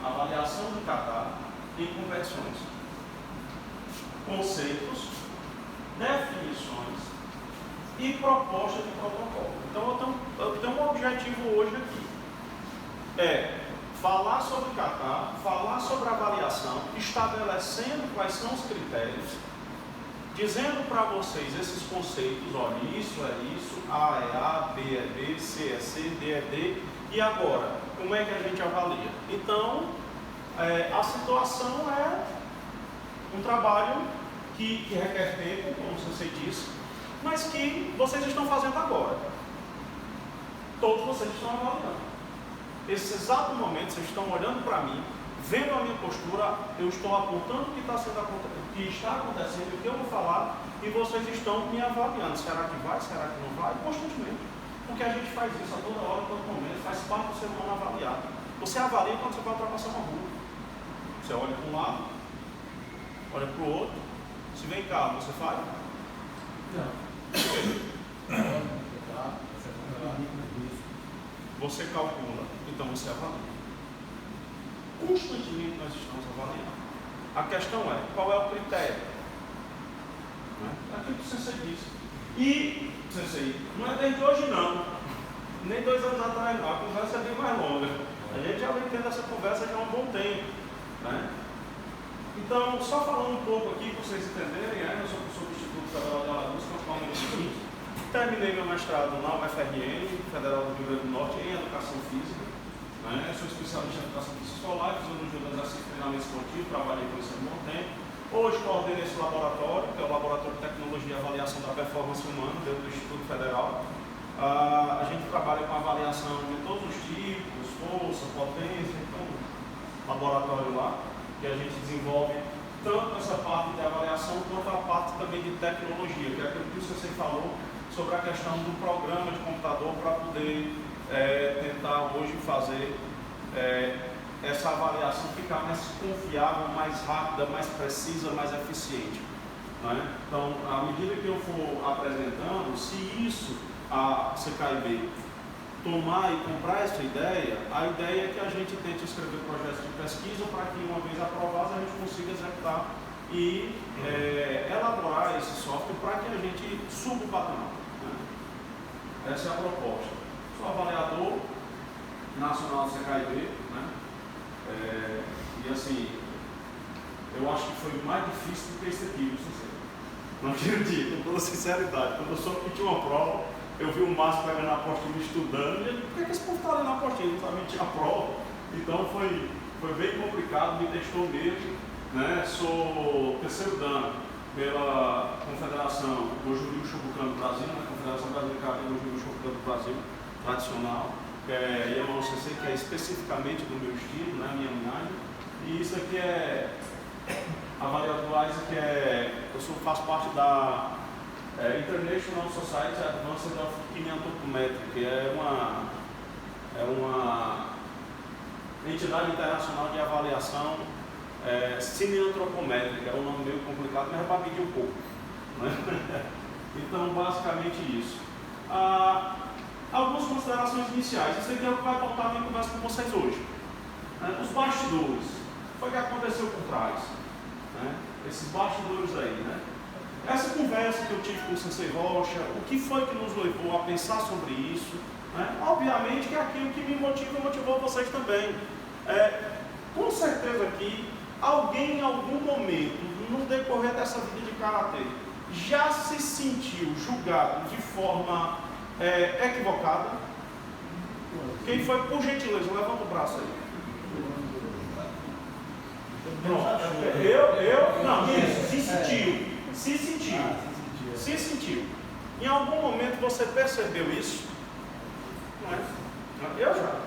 avaliação de catar em competições. Conceitos, definições e proposta de protocolo. Então eu tenho um objetivo hoje aqui. É falar sobre catar, falar sobre avaliação, estabelecendo quais são os critérios, dizendo para vocês esses conceitos, olha, isso é isso, A é A, B é B, C é C, D é D, e agora, como é que a gente avalia? Então, a situação é um trabalho que requer tempo, como você disse, mas que vocês estão fazendo agora. Todos vocês estão avaliando. Esse exato momento, vocês estão olhando para mim, vendo a minha postura, eu estou apontando o que está acontecendo, o que eu vou falar, e vocês estão me avaliando. Será que vai? Será que não vai? Constantemente. Porque a gente faz isso a toda hora, a todo momento, faz parte do ser humano avaliar. Você avalia quando você vai ultrapassar uma rua. Você olha para um lado, olha para o outro. Se vem carro, você faz? Não. Você calcula, então você avalia. Constantemente nós estamos avaliando. A questão é, qual é o critério? Aquilo que o Sensei disse. E, Sensei, não é desde hoje não, nem 2 anos atrás não, a conversa é bem mais longa. A gente já vem tendo essa conversa já há um bom tempo. Né? Então, só falando um pouco aqui para vocês entenderem, eu sou professor do Instituto Federal de Alagoas, atualmente seguinte. Terminei meu mestrado na UFRN, Federal do Rio Grande do Norte, em Educação Física. Sou especialista em Educação Física Escolar, fisiologia do exercício e treinamento esportivo, trabalhei com isso há um bom tempo. Hoje coordeno esse laboratório, que é o Laboratório de Tecnologia e Avaliação da Performance Humana, dentro do Instituto Federal. A gente trabalha com avaliação de todos os tipos, força, potência, então, laboratório lá, que a gente desenvolve tanto essa parte de avaliação quanto a parte também de tecnologia, que é aquilo que você falou sobre a questão do programa de computador para poder tentar hoje fazer essa avaliação ficar mais confiável, mais rápida, mais precisa, mais eficiente. Não é? Então, à medida que eu for apresentando, se isso a CKIB tomar e comprar essa ideia, a ideia é que a gente tente escrever projetos de pesquisa para que, uma vez aprovados, a gente consiga executar e elaborar esse software para que a gente suba o patamar. Né? Essa é a proposta. Sou avaliador nacional do CKIB, né? E assim, eu acho que foi mais difícil do que esse aqui, não sei. Não tiro de, com toda sinceridade. Quando eu soube que tinha uma prova, eu vi o Márcio pegando a apostila estudando, e por que esse povo está ali na apostila? Não sabia que tinha prova. Então foi bem complicado, me testou mesmo. Né? Sou terceiro dan pela Confederação Goju-Ryu Shokukan do Brasil, né? Confederação Brasileira de Goju-Ryu Shokukan do Brasil, tradicional, que é Yamano Sensei, que é especificamente do meu estilo, né? Minha homenagem. E isso aqui é avaliador que eu faço parte da International Society Advanced of Kinetometry, que é uma entidade internacional de avaliação cineantropométrica. É um nome meio complicado, mas é para pedir um pouco. Né? Então, basicamente isso. Algumas considerações iniciais. Isso aqui é o que vai voltar a minha conversa com vocês hoje. Os bastidores. Foi o que aconteceu por trás. Né? Esses bastidores aí. Né? Essa conversa que eu tive com o Sensei Rocha, o que foi que nos levou a pensar sobre isso? Né? Obviamente que é aquilo que me motivou vocês também. Com certeza aqui, alguém em algum momento, no decorrer dessa vida de karatê, já se sentiu julgado de forma equivocada? Quem foi, por gentileza, levanta o braço aí. Pronto. Não, isso, se sentiu. Em algum momento você percebeu isso? Não é? Eu já.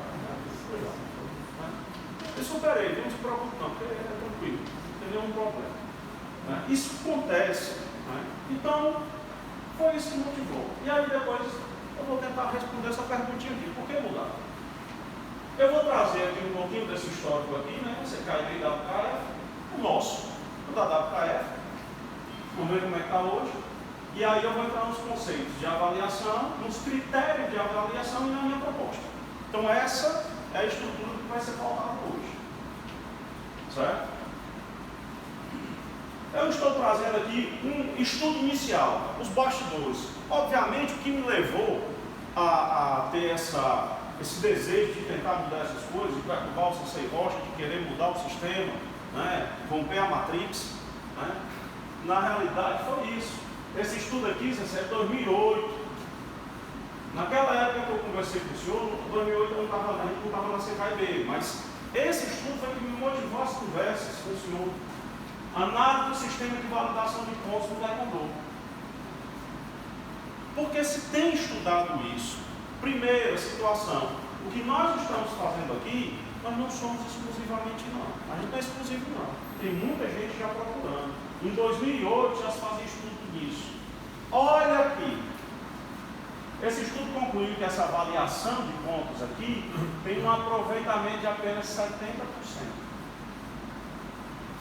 Eu superei, não se preocupe não, porque é tranquilo, não tem nenhum problema. Né? Isso acontece. Né? Então, foi isso que motivou. E aí depois eu vou tentar responder essa perguntinha aqui. Por que mudar? Eu vou trazer aqui um pouquinho desse histórico aqui, né? Você cai bem da WKF, o nosso, o da WKF. Vamos ver como é que está hoje. E aí eu vou entrar nos conceitos de avaliação, nos critérios de avaliação e na minha proposta. Então essa é a estrutura que vai ser pautada hoje. certo? Eu estou trazendo aqui um estudo inicial, os bastidores. Obviamente, o que me levou a ter esse desejo de tentar mudar essas coisas, de perturbar o Sensei Rocha, de querer mudar o sistema, né, romper a Matrix, né, na realidade foi isso. Esse estudo aqui, Sensei, é 2008. Naquela época que eu conversei com o senhor, em 2008 a gente não estava na CKIB, mas esse estudo foi que me motivou as conversas com o senhor. Análise do sistema de validação de pontos no Taekwondo. Porque se tem estudado isso, primeira situação, o que nós estamos fazendo aqui, nós não somos exclusivamente não. A gente não é exclusivo não. Tem muita gente já procurando. Em 2008 já se fazia estudo disso. Olha aqui. Esse estudo concluiu que essa avaliação de pontos aqui tem um aproveitamento de apenas 70%.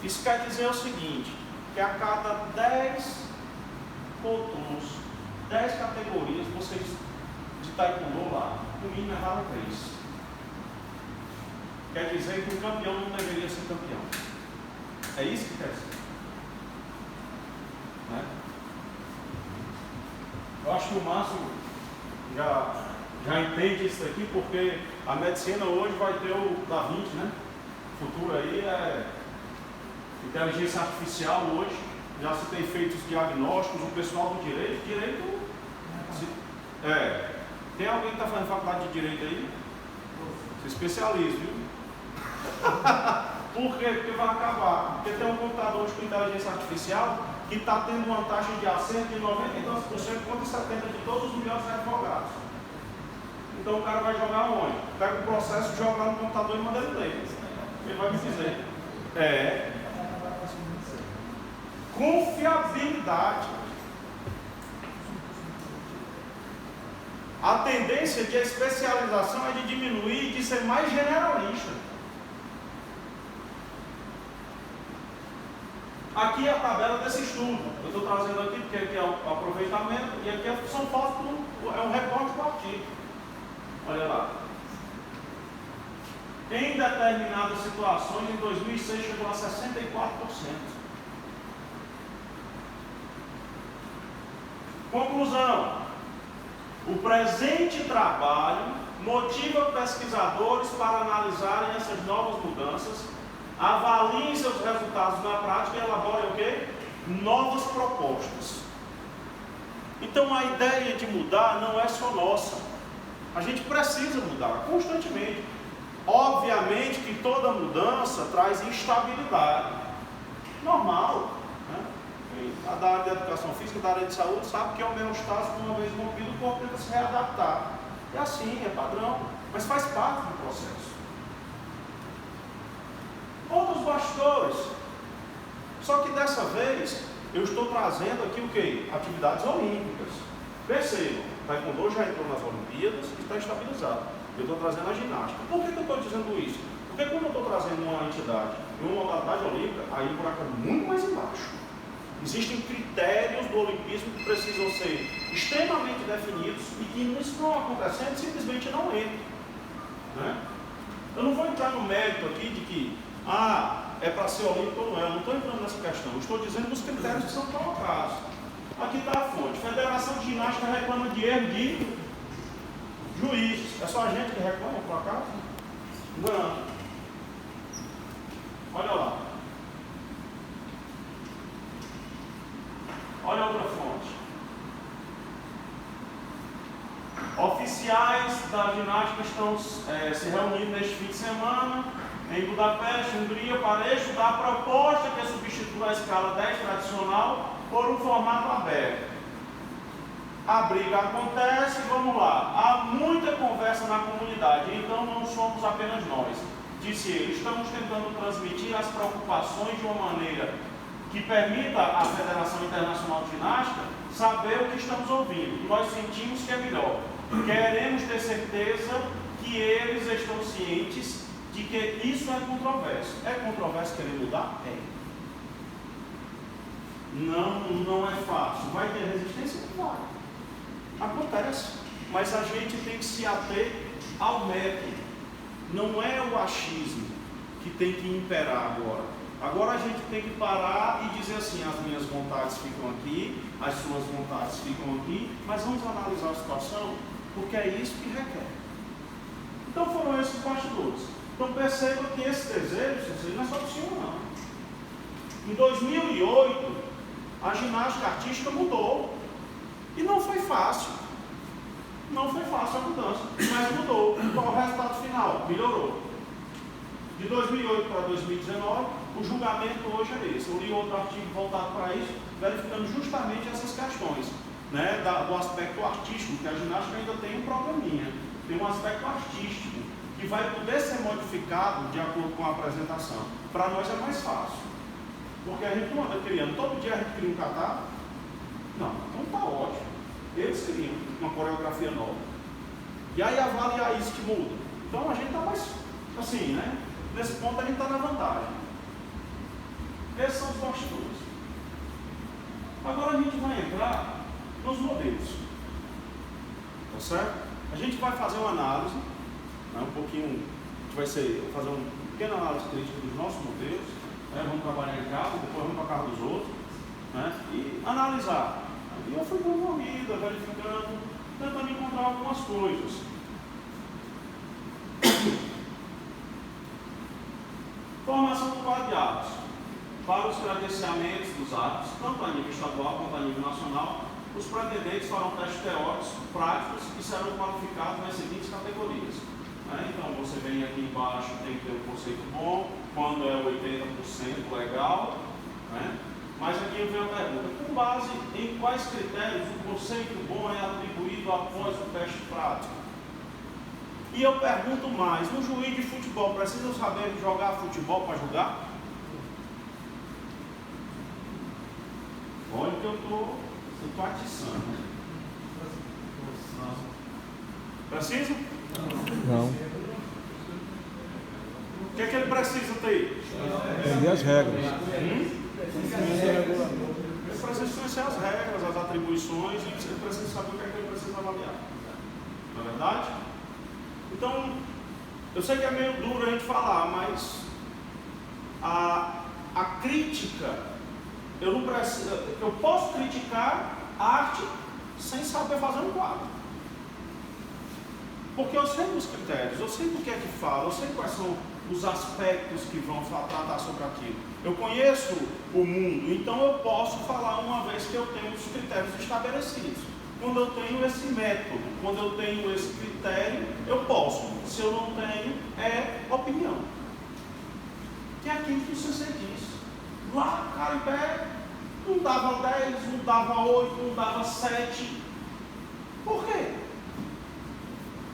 Isso quer dizer o seguinte, que a cada 10 pontos, 10 categorias, vocês de Taekwondo lá, no mínimo erraram 3. Quer dizer que o campeão não deveria ser campeão. É isso que quer dizer. Né? Eu acho que o Márcio já entende isso aqui, porque a medicina hoje vai ter o Da Vinci, né? O futuro aí é inteligência artificial hoje, já se tem feito os diagnósticos, o pessoal do direito tem alguém que está fazendo faculdade de direito aí? Você especializa, viu? Por quê? Porque vai acabar. Porque tem um computador hoje com inteligência artificial que está tendo uma taxa de acerto de 92% contra 70% de todos os melhores advogados. Então o cara vai jogar onde? Pega o processo, joga lá no computador e manda ele ler. Ele vai me dizer. Confiabilidade. A tendência de especialização é de diminuir e de ser mais generalista. Aqui é a tabela desse estudo. Eu estou trazendo aqui porque aqui é o aproveitamento e aqui são fotos, é um recorte do artigo. Olha lá. Em determinadas situações, em 2006 chegou a 64%. Conclusão: o presente trabalho motiva pesquisadores para analisarem essas novas mudanças, avaliem seus resultados na prática e elaborem o quê? Novas propostas. Então a ideia de mudar não é só nossa. A gente precisa mudar constantemente. Obviamente que toda mudança traz instabilidade. Normal. Da área de educação física, da área de saúde, sabe que é homeostático, uma vez rompido, o corpo tenta se readaptar. É assim, é padrão, mas faz parte do processo. Outros bastidores. Só que dessa vez, eu estou trazendo aqui o quê? Atividades olímpicas. Percebam, o Taekwondo já entrou nas Olimpíadas e está estabilizado. Eu estou trazendo a ginástica. Por que eu estou dizendo isso? Porque quando eu estou trazendo uma entidade e uma modalidade olímpica, aí o buraco é muito mais embaixo. Existem critérios do olimpismo que precisam ser extremamente definidos e que isso não acontecendo, simplesmente não entra. Né? Eu não vou entrar no mérito aqui de que é para ser olímpico ou não é. Eu não estou entrando nessa questão. Eu estou dizendo dos critérios que são colocados. Aqui está a fonte. Federação de Ginástica reclama de erro de juízes. É só a gente que reclama, por acaso? Não. Olha lá. Olha outra fonte. Oficiais da ginástica estão se reunindo neste fim de semana em Budapeste, Hungria, para estudar a proposta que substitua a escala 10 tradicional por um formato aberto. A briga acontece, vamos lá. Há muita conversa na comunidade, então não somos apenas nós. Disse ele, estamos tentando transmitir as preocupações de uma maneira que permita à Federação Internacional de Ginástica saber o que estamos ouvindo. Nós sentimos que é melhor. Queremos ter certeza que eles estão cientes de que isso é controverso. É controverso querer mudar? É. Não é fácil. Vai ter resistência? Vai. Acontece. Mas a gente tem que se ater ao método. Não é o achismo que tem que imperar agora. Agora a gente tem que parar e dizer assim, as minhas vontades ficam aqui, as suas vontades ficam aqui, mas vamos analisar a situação, porque é isso que requer. Então foram esses bastidores. Então perceba que esse desejo não é só do Senhor, não. Em 2008, a ginástica artística mudou. E não foi fácil. Não foi fácil a mudança, mas mudou. Qual é o resultado final? Melhorou. De 2008 para 2019, o julgamento hoje é esse. Eu li outro artigo voltado para isso, verificando justamente essas questões, né, do aspecto artístico, que a ginástica ainda tem um probleminha. Tem um aspecto artístico que vai poder ser modificado de acordo com a apresentação. Para nós é mais fácil. Porque a gente não anda criando, todo dia a gente cria um catálogo. Não, então está ótimo. Eles criam uma coreografia nova. E aí avaliar isso que muda. Então a gente está mais, assim, né? Nesse ponto a gente está na vantagem. Esses são os bastidores. Agora a gente vai entrar nos modelos. Tá certo? A gente vai fazer uma análise, né, um pouquinho, a gente vai fazer uma pequena análise crítica dos nossos modelos. Vamos trabalhar em casa, depois vamos para a casa dos outros, né, e analisar. E eu fui dando uma vida, verificando, tentando encontrar algumas coisas. Formação do quadro de atos. Para os credenciamentos dos atos, tanto a nível estadual quanto a nível nacional, os pretendentes farão testes teóricos, práticos e serão qualificados nas seguintes categorias. Então você vem aqui embaixo, tem que ter um conceito bom, quando é 80% legal, né? Mas aqui vem a pergunta, com base em quais critérios o conceito bom é atribuído após o teste prático? E eu pergunto mais, um juiz de futebol precisa saber jogar futebol para julgar? Olha que eu estou atiçando. Precisa? Não. O que é que ele precisa ter? Entender as regras. Ele precisa conhecer as regras, as atribuições, e ele precisa saber o que é que ele precisa avaliar. Não é verdade? Então, eu sei que é meio duro a gente falar, mas a crítica, eu posso criticar a arte sem saber fazer um quadro. Porque eu sei dos critérios, eu sei do que é que fala, eu sei quais são os aspectos que vão tratar sobre aquilo. Eu conheço o mundo, então eu posso falar uma vez que eu tenho os critérios estabelecidos. Quando eu tenho esse método, quando eu tenho esse critério, eu posso. Se eu não tenho, é opinião. Que é aquilo que o CC diz. Lá, Caribé, não dava 10, não dava 8, não dava 7. Por quê?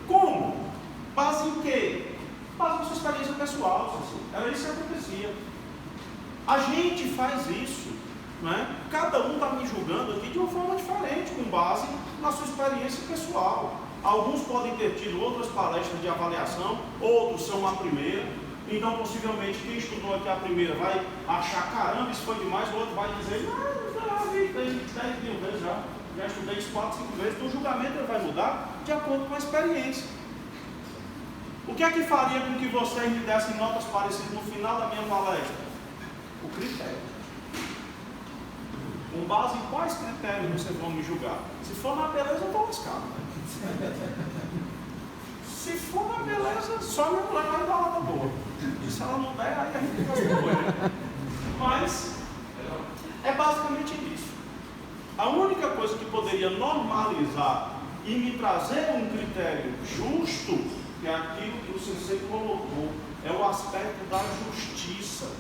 Como? Base em quê? Base na sua experiência pessoal, CC. Era isso que acontecia. A gente faz isso, né? Cada um está me julgando aqui de uma forma diferente, com base na sua experiência pessoal. Alguns podem ter tido outras palestras de avaliação, outros são a primeira. Então, possivelmente, quem estudou aqui a primeira vai achar, caramba, isso foi demais. O outro vai dizer, não, já vi 10 mil vezes já estudei isso 4, 5 vezes. Então, o julgamento ele vai mudar de acordo com a experiência. O que é que faria com que vocês me dessem notas parecidas no final da minha palestra? O critério. Com base em quais critérios vocês vão me julgar? Se for na beleza, eu estou lascado. Se for na beleza, só me levar e dar uma boa. E se ela não der, aí a gente faz coisa. Mas é basicamente isso. A única coisa que poderia normalizar e me trazer um critério justo, que é aquilo que o Sensei colocou, é o aspecto da justiça.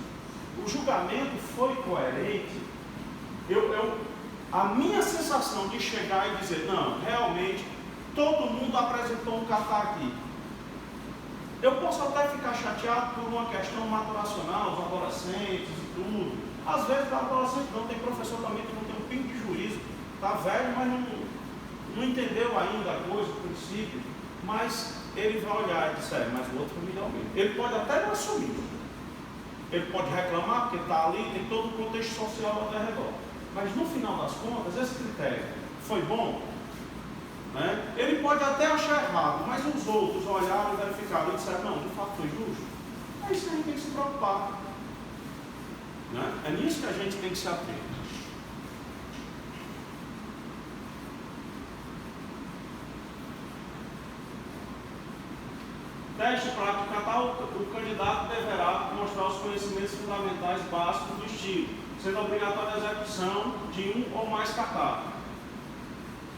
O julgamento foi coerente. A minha sensação de chegar e dizer, não, realmente, todo mundo apresentou um catar aqui. Eu posso até ficar chateado por uma questão maturacional, os adolescentes e tudo. Às vezes, o adolescente não, tem professor também que não tem um pingo de juízo. Está velho, mas não entendeu ainda a coisa, o princípio. Mas ele vai olhar e dizer, mas o outro me dá o mesmo. Ele pode até não assumir. Ele pode reclamar porque está ali, tem todo o contexto social ao redor. Mas no final das contas, esse critério foi bom? Né? Ele pode até achar errado, mas os outros olharam e verificaram e disseram, não, de fato foi justo. É isso que a gente tem que se preocupar. Né? É nisso que a gente tem que se ater. Teste prático catar, o candidato deverá mostrar os conhecimentos fundamentais básicos do estilo, sendo obrigatória a execução de um ou mais catar.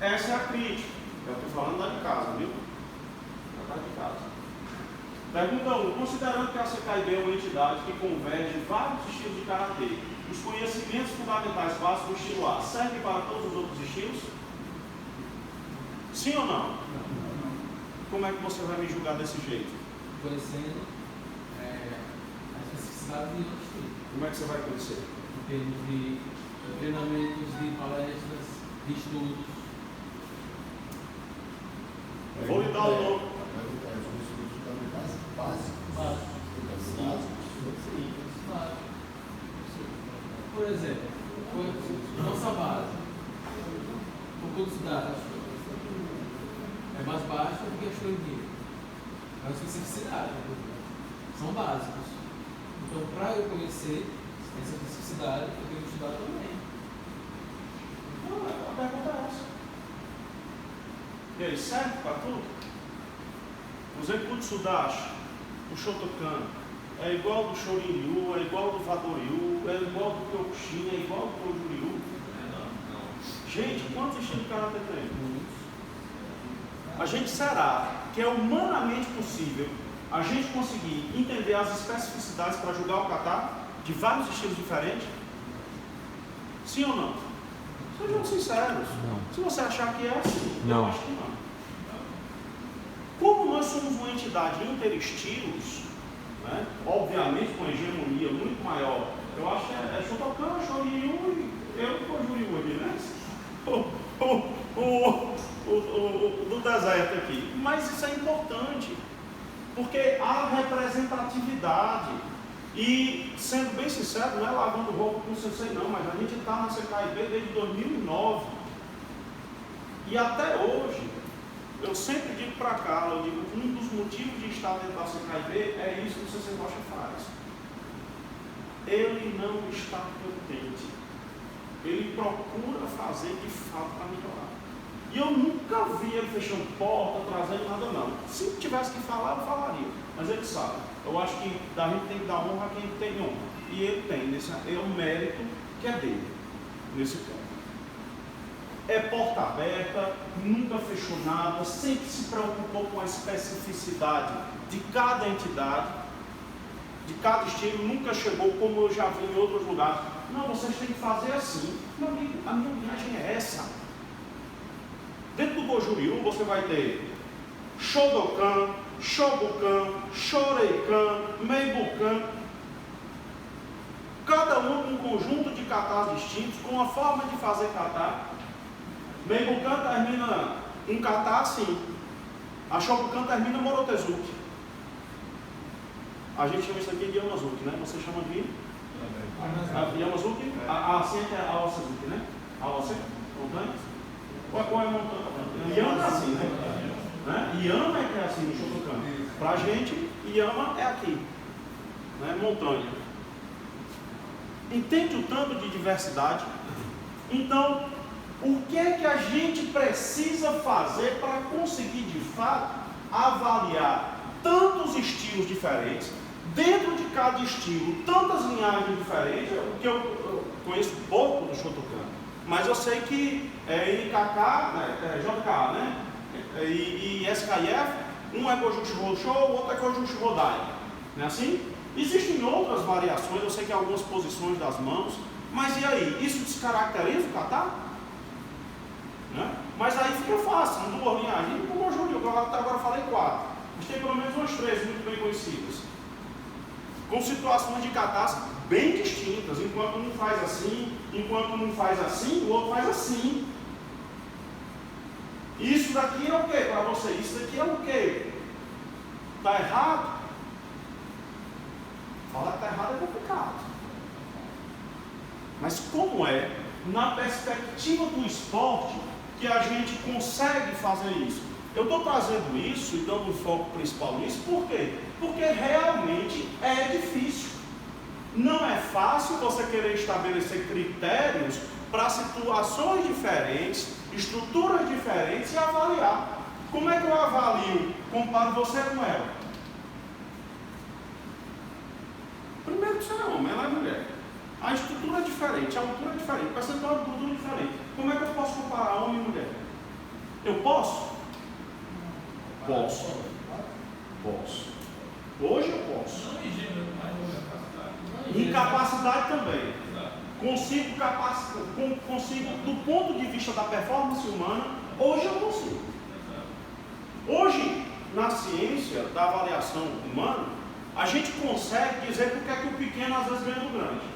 Essa é a crítica. Eu estou falando da de casa, viu? Da de casa. Pergunta 1. Considerando que a CKIB é uma entidade que converge vários estilos de karatê, os conhecimentos fundamentais básicos do estilo A servem para todos os outros estilos? Sim ou não? Como é que você vai me julgar desse jeito? Conhecendo a especificidade de outro estilo. Como é que você vai conhecer? Em termos de treinamentos, de palestras, de estudos. Vou lhe dar o nome. Por exemplo, nossa base, o curso dados é mais baixa do que a Shoringi. É uma especificidade, são básicos. Então, para eu conhecer essa especificidade, eu tenho que estudar também. Não, a pergunta é essa. E aí, serve para tudo? O Zenkutsu Dashi, o Shotokan, é igual do Shorin-ryu, é igual do Vado-ryu, é igual do Kyokushin, é igual do Kojuri-ryu. Gente, quantos estilos de karatê tem? A gente será que é humanamente possível a gente conseguir entender as especificidades para julgar o kata de vários estilos diferentes? Sim ou não? Sejam sinceros. Não. Se você achar que é assim, eu Não. acho que não. Como nós somos uma entidade interestilos, né, obviamente com hegemonia muito maior, eu acho que é Shotokan, Shorin-ryu e eu Kojuri-ryu aqui, né? Do deserto aqui. Mas isso é importante, porque há representatividade. E, sendo bem sincero, não é lavando roupa com o sensei não, mas a gente está na CKIB desde 2009. E até hoje, eu sempre digo para cá, eu digo, um dos motivos de estar dentro da CKIB é isso que o sensei Rocha faz. Ele não está contente. Ele procura fazer de fato para melhorar. E eu nunca vi ele fechando porta, trazendo nada não. Se tivesse que falar, eu falaria. Mas ele sabe. Eu acho que a gente tem que dar honra a quem tem honra. E ele tem, é um mérito que é dele, nesse ponto. É porta aberta, nunca fechou nada, sempre se preocupou com a especificidade de cada entidade, de cada estilo, nunca chegou como eu já vi em outros lugares. Não, vocês têm que fazer assim. Meu amigo, a minha linhagem é essa. Dentro do Kojuri-ryu você vai ter Shodokan, Shobukan, Shoreikan, Meibukan, cada um com um conjunto de katas distintos, com uma forma de fazer kata. Meibukan termina um kata assim, a Shobukan termina Morotezuki. A gente chama isso aqui de Yamazuki, né? Você chama de Yamazuki? Assim é a Osazuki, né? A Osa, montanha? Qual é a montanha? Yama é assim, né? Yama é que é assim no Shotokan. Pra gente, Yama é aqui, né? Montanha. Entende o tanto de diversidade? Então, o que é que a gente precisa fazer para conseguir de fato avaliar tantos estilos diferentes, dentro de cada estilo, tantas linhagens diferentes, que eu conheço pouco do Shotokan, mas eu sei que NKK, né, JK, né, e SKF, um é Kojutsu Hosho, o outro é Kojutsu Rodai, não é assim? Existem outras variações, eu sei que algumas posições das mãos, mas e aí? Isso descaracteriza o kata? Né? Mas aí fica fácil, são duas linhagens, como eu juro, eu até agora falei 4, mas tem pelo menos umas 3 muito bem conhecidas, com situações de katas bem distintas, enquanto um faz assim, enquanto um faz assim, o outro faz assim. Isso daqui é o que para você? Isso daqui é o que? Está errado? Falar que está errado é complicado. Mas como é, na perspectiva do esporte, que a gente consegue fazer isso? Eu estou trazendo isso e dando um foco principal nisso, por quê? Porque realmente é difícil. Não é fácil você querer estabelecer critérios para situações diferentes, estruturas diferentes e avaliar. Como é que eu avalio, comparo você com ela? Primeiro que você é homem, ela é mulher. A estrutura é diferente, a altura é diferente, o percentual de gordura é diferente. Como é que eu posso comparar homem e mulher? Eu posso? Posso. Hoje eu posso. Incapacidade também. Consigo, do ponto de vista da performance humana, hoje eu consigo. Hoje, na ciência da avaliação humana, a gente consegue dizer porque é que o pequeno às vezes ganha do grande.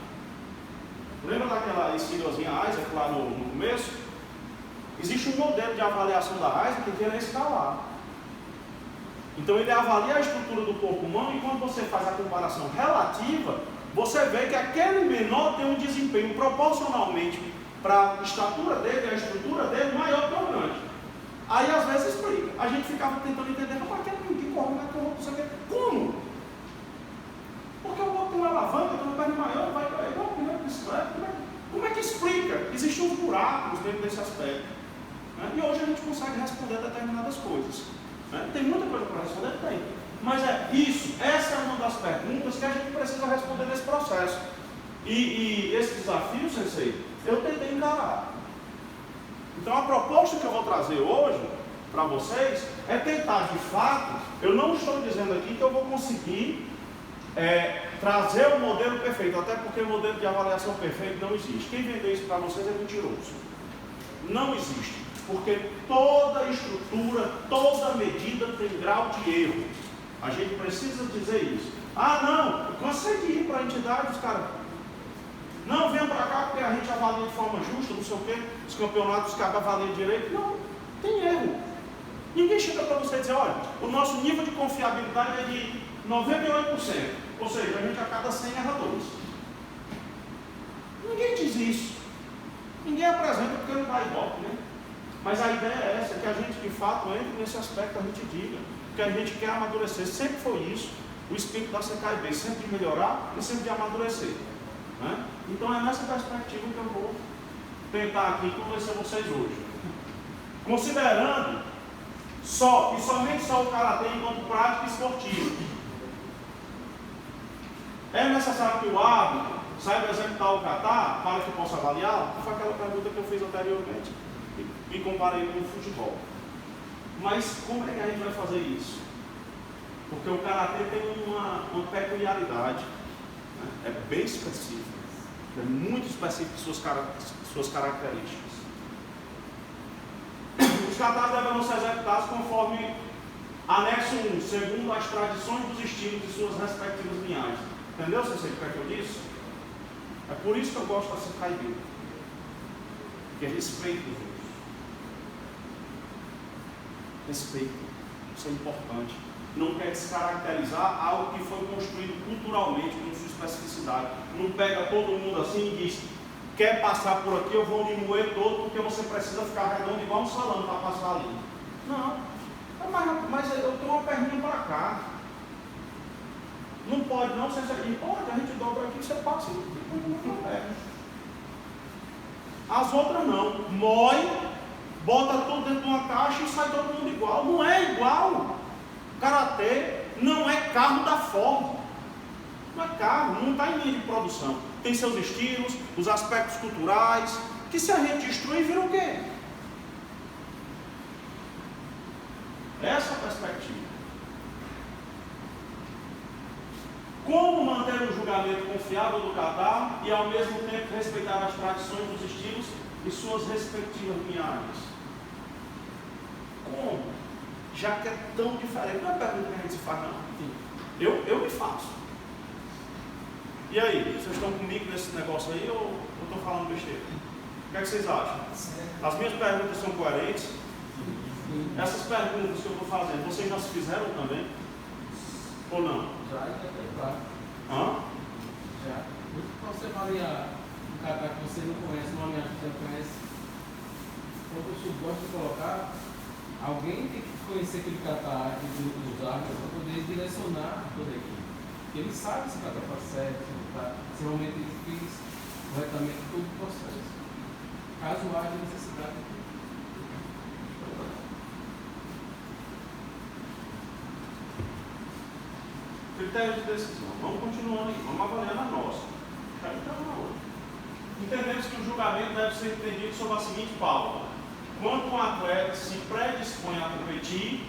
Lembra daquela siglazinha Isaac lá no começo? Existe um modelo de avaliação da Isaac que ele é escalar. Então ele avalia a estrutura do corpo humano e quando você faz a comparação relativa, você vê que aquele menor tem um desempenho proporcionalmente para a estatura dele, a estrutura dele, maior que o grande. Aí às vezes explica. A gente ficava tentando entender, mas aquele ninguém corre, como é que eu vou conseguir? Como? Porque o outro tem uma alavanca, tem uma perna maior, vai igual o pneu de bicicleta. Como é que explica? Existem uns buracos dentro desse aspecto. Né? E hoje a gente consegue responder determinadas coisas. Né? Tem muita coisa para responder? Tem. Mas essa é uma das perguntas que a gente precisa responder nesse processo. E esse desafio, Sensei, eu tentei encarar. Então a proposta que eu vou trazer hoje para vocês é tentar, de fato, eu não estou dizendo aqui que eu vou conseguir trazer o modelo perfeito, até porque o modelo de avaliação perfeito não existe. Quem vender isso para vocês é mentiroso. Não existe. Porque toda estrutura, toda medida tem grau de erro. A gente precisa dizer isso. Ah, não, eu cansei de ir para a entidade, os caras. Não, venham para cá porque a gente avalia de forma justa, não sei o quê. Os campeonatos, os caras avaliam direito. Não, tem erro. Ninguém chega para você e diz, olha, o nosso nível de confiabilidade é de 98%. Ou seja, a gente a cada 100 erra 2. Ninguém diz isso. Ninguém apresenta porque não dá ibope, né? Mas a ideia é essa, que a gente de fato entre nesse aspecto, a gente diga que a gente quer amadurecer. Sempre foi isso. O espírito da CKIB, sempre de melhorar e sempre de amadurecer. Né? Então é nessa perspectiva que eu vou tentar aqui convencer vocês hoje. Considerando só e somente só o karatê enquanto prática esportiva. É necessário que o árbitro saiba executar o kata para que possa avaliá-lo? Foi aquela pergunta que eu fiz anteriormente e comparei com o futebol. Mas como é que a gente vai fazer isso? Porque o karatê tem uma peculiaridade, né? É bem específico, é muito específico de suas características. Os katas devem ser executados conforme anexo 1, segundo as tradições dos estilos de suas respectivas linhagens. Entendeu, Sensei, o que é que eu disse? É por isso que eu gosto da CKIB, que é respeito dos outros. Respeito, isso é importante. Não quer descaracterizar algo que foi construído culturalmente com sua especificidade. Não pega todo mundo assim e diz, quer passar por aqui, eu vou lhe moer todo porque você precisa ficar redondo igual um salão para passar ali. Não, mas eu tenho uma perninha para cá. Não pode não, você pode, a gente dobra aqui, você passa e as outras não, moe, bota tudo dentro de uma caixa e sai todo mundo igual. Não é igual. Karatê não é carro da Ford. Não é carro, não está em linha de produção. Tem seus estilos, os aspectos culturais, que se a gente destruir, vira o quê? Essa é a perspectiva. Como manter um julgamento confiável do kata e ao mesmo tempo respeitar as tradições dos estilos e suas respectivas linhagens? Como? Já que é tão diferente, não é pergunta que a gente se faz, não. Eu me faço. E aí, vocês estão comigo nesse negócio aí ou eu estou falando besteira? O que é que vocês acham? As minhas perguntas são coerentes? Essas perguntas que eu estou fazendo, vocês já se fizeram também? Ou não? Já, claro. Hã? Já. Muito para você avaliar um kata que você não conhece, uma linhagem que você não conhece. Quando eu gosto de colocar, alguém tem que conhecer aquele kata e dos árbitros para poder direcionar toda a equipe. Porque ele sabe se está certo, se realmente ele fez corretamente todo o processo. Caso haja necessidade. Critério de decisão. Vamos continuando aqui, vamos avaliar na nossa. Entendemos que o julgamento deve ser entendido sob a seguinte pauta: quando um atleta se predispõe a competir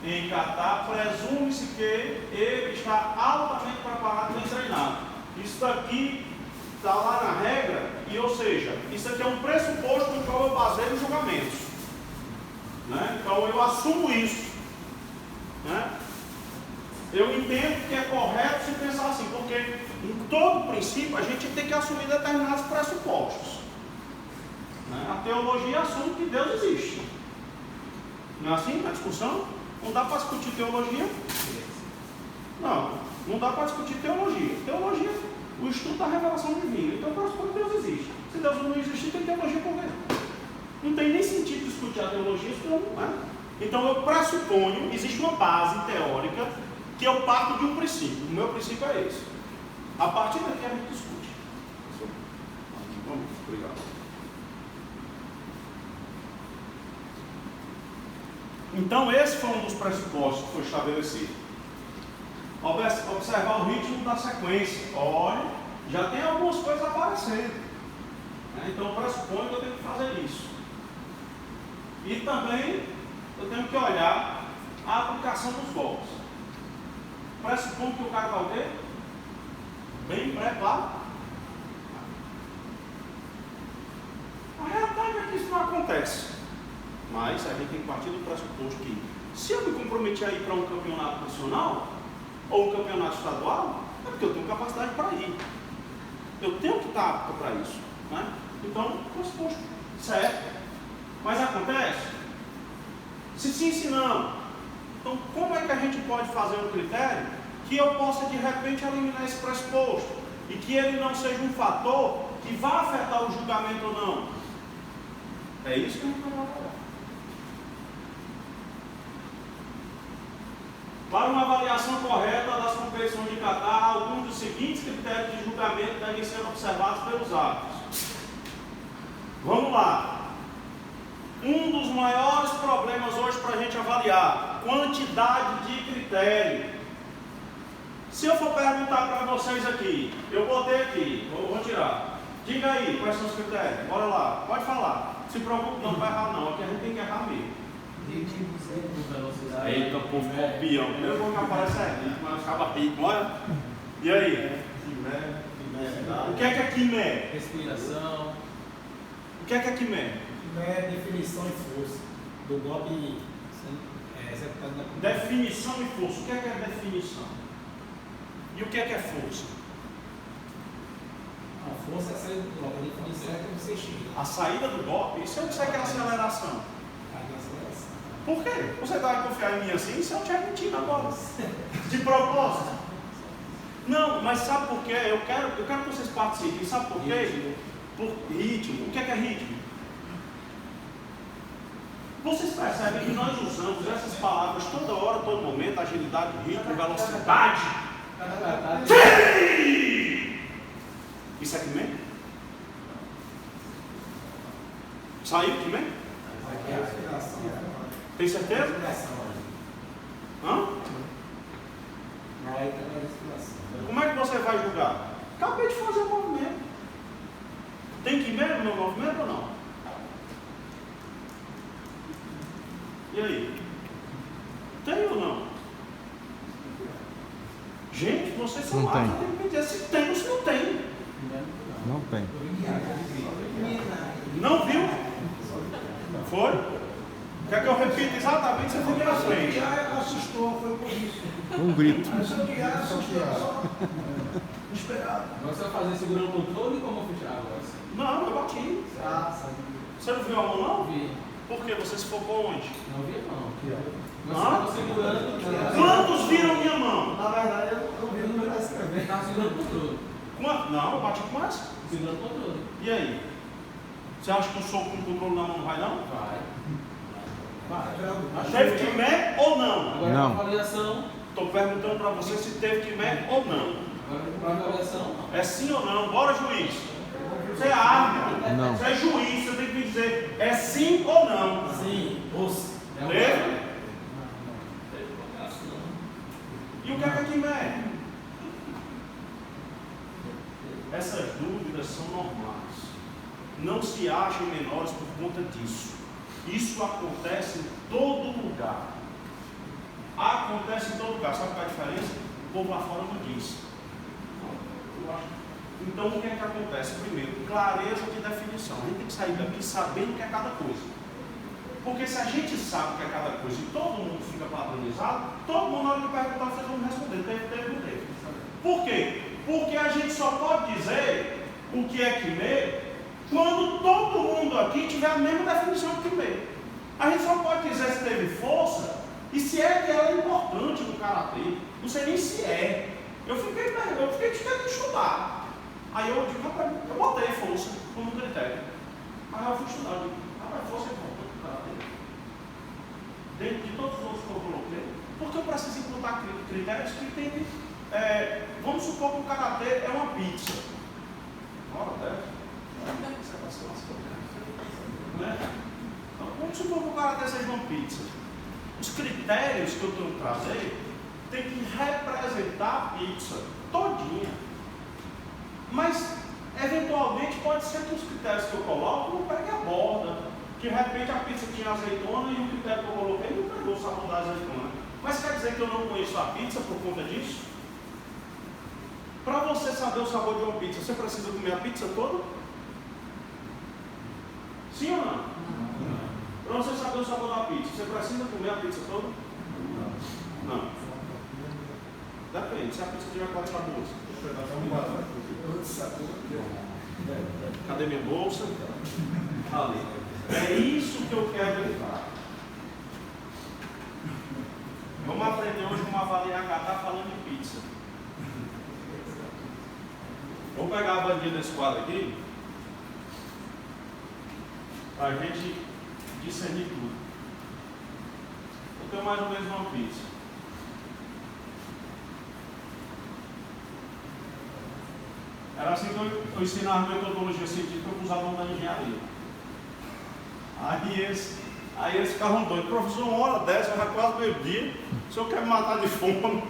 em kata, presume-se que ele está altamente preparado e bem treinado. Isso daqui está lá na regra, e ou seja, isso aqui é um pressuposto no qual eu baseio os julgamentos. Né? Então eu assumo isso. Né? Eu entendo que é correto se pensar assim, porque em todo princípio a gente tem que assumir determinados pressupostos. Né? A teologia assume que Deus existe. Não é assim na discussão? Não dá para discutir teologia? Não dá para discutir teologia. Teologia, o estudo da revelação divina. Então pressupõe que Deus existe. Se Deus não existir, tem teologia por quê? Não tem nem sentido discutir a teologia se Deus não é. Então eu pressuponho, existe uma base teórica que eu parto de um princípio. O meu princípio é esse. A partir daqui a gente discute. Vamos, obrigado. Então esse foi um dos pressupostos que foi estabelecido. Observar o ritmo da sequência. Olha, já tem algumas coisas aparecendo. Então eu pressuponho que eu tenho que fazer isso. E também eu tenho que olhar a aplicação dos golpes. Pressupondo que o cara está o quê? Bem preparado. A realidade é que isso não acontece. Mas a gente tem que partir do pressuposto que, se eu me comprometi a ir para um campeonato nacional ou um campeonato estadual, é porque eu tenho capacidade para ir. Eu tenho que estar apto para isso. Né? Então, pressuposto certo. Mas acontece? Se ensinamos. Então, como é que a gente pode fazer um critério que eu possa de repente eliminar esse pressuposto e que ele não seja um fator que vá afetar o julgamento ou não? É isso que a gente vai trabalhar. Para uma avaliação correta das competições de kata, alguns dos seguintes critérios de julgamento devem ser observados pelos árbitros. Vamos lá. Um dos maiores problemas hoje para a gente avaliar: quantidade de critério. Se eu for perguntar para vocês aqui, eu botei aqui, vou tirar. Diga aí, quais são os critérios? Bora lá, pode falar. Se preocupe, não vai errar não, aqui a gente tem que errar mesmo. Eita, povo copião. Primeiro vou que aparece aqui, mas acaba rico, olha. E aí? O que é quimé? Respiração. O que é quimé? É definição e força do golpe executado na comunidade. Definição e força. O que é definição? E o que é força? A força é a saída do golpe, a definição é que você chega. A saída do golpe? Isso eu não sei que é aceleração. A aceleração. Por quê? Você vai confiar em mim assim? Se eu estiver mentindo agora. De propósito. Não, mas sabe por quê? Eu quero que vocês participem. Sabe por quê? Por ritmo. O que é ritmo? Vocês percebem que nós usamos essas palavras toda hora, todo momento: agilidade, ritmo, velocidade. Sim! Isso é quimé? Saiu quimé? Aqui é a respiração. Tem certeza? Hã? Aí está a respiração. Como é que você vai julgar? Acabei de fazer o movimento. Tem quimé no meu movimento ou não? E aí? Tem ou não? Gente, vocês são lá, tem que me dizer se tem ou se não tem. Não tem. Não viu? Foi? Quer que eu repita exatamente? Você fica na frente. Assustou, foi por isso. Um grito. Esperado. Agora você vai fazer segurando o controle ou como fechar agora? Não, eu bati. Você não viu a mão não? Não vi. Por quê? Você se focou onde? Não vi não. Você Hã? estava segurando. Quantos viram minha mão? Na verdade, eu vi no meu escrever. Estava segurando o controle. Não, eu bati com essa. Segurando o controle. E aí? Você acha que um soco com o controle na mão não vai não? Vai. Teve quimé ou não? Agora Não. a avaliação. Estou perguntando para você se teve Quimé ou não. É sim ou não? Bora, juiz. Você é árbitro. Não. Você é juiz. Você tem que me dizer é sim ou não. Sim, os. Teve? E o que é Quimé? Essas dúvidas são normais. Não se achem menores por conta disso. Isso acontece em todo lugar. Acontece em todo lugar. Sabe qual é a diferença? O povo lá fora não diz. Então o que é que acontece? Primeiro, clareza de definição. A gente tem que sair daqui sabendo o que é cada coisa. Porque se a gente sabe o que é cada coisa e todo mundo fica padronizado, todo mundo na hora de perguntar, vocês vão responder. Teve, não teve. Por quê? Porque a gente só pode dizer o que é Quimê quando todo mundo aqui tiver a mesma definição de Quimê. A gente só pode dizer se teve força e se é que ela é importante no karatê. Não sei nem se é. Eu fiquei tentando estudar. Aí eu digo, rapaz, eu botei força como critério. Aí eu fui estudar, eu digo, rapaz, força é importante no karatê. Dentro de todos os outros que eu coloquei, porque eu preciso imputar critérios que tem. Vamos supor que o karatê é uma pizza. Ora, então, vamos supor que o karatê seja uma pizza. Os critérios que eu tenho que trazer tem que representar a pizza todinha. Mas, eventualmente, pode ser que os critérios que eu coloco não peguem a borda. Que de repente a pizza tinha azeitona e o critério que eu coloquei não pegou o sabor da azeitona. Mas quer dizer que eu não conheço a pizza por conta disso? Para você saber o sabor de uma pizza, você precisa comer a pizza toda? Sim ou não? Para você saber o sabor da pizza, você precisa comer a pizza toda? Não. Depende, se a pizza tiver 4 sabores. Cadê minha bolsa? Ali. É isso que eu quero evitar. Vamos aprender hoje como avaliar H falando de pizza. Vou pegar a bandinha desse quadro aqui para a gente discernir tudo. Eu tenho mais ou menos uma pizza. Era assim que eu ensinava metodologia científica, eu usava da engenharia. Aí eles ficavam doidos. Professor, uma hora dessa, era quase meio-dia, o senhor quer me matar de fome?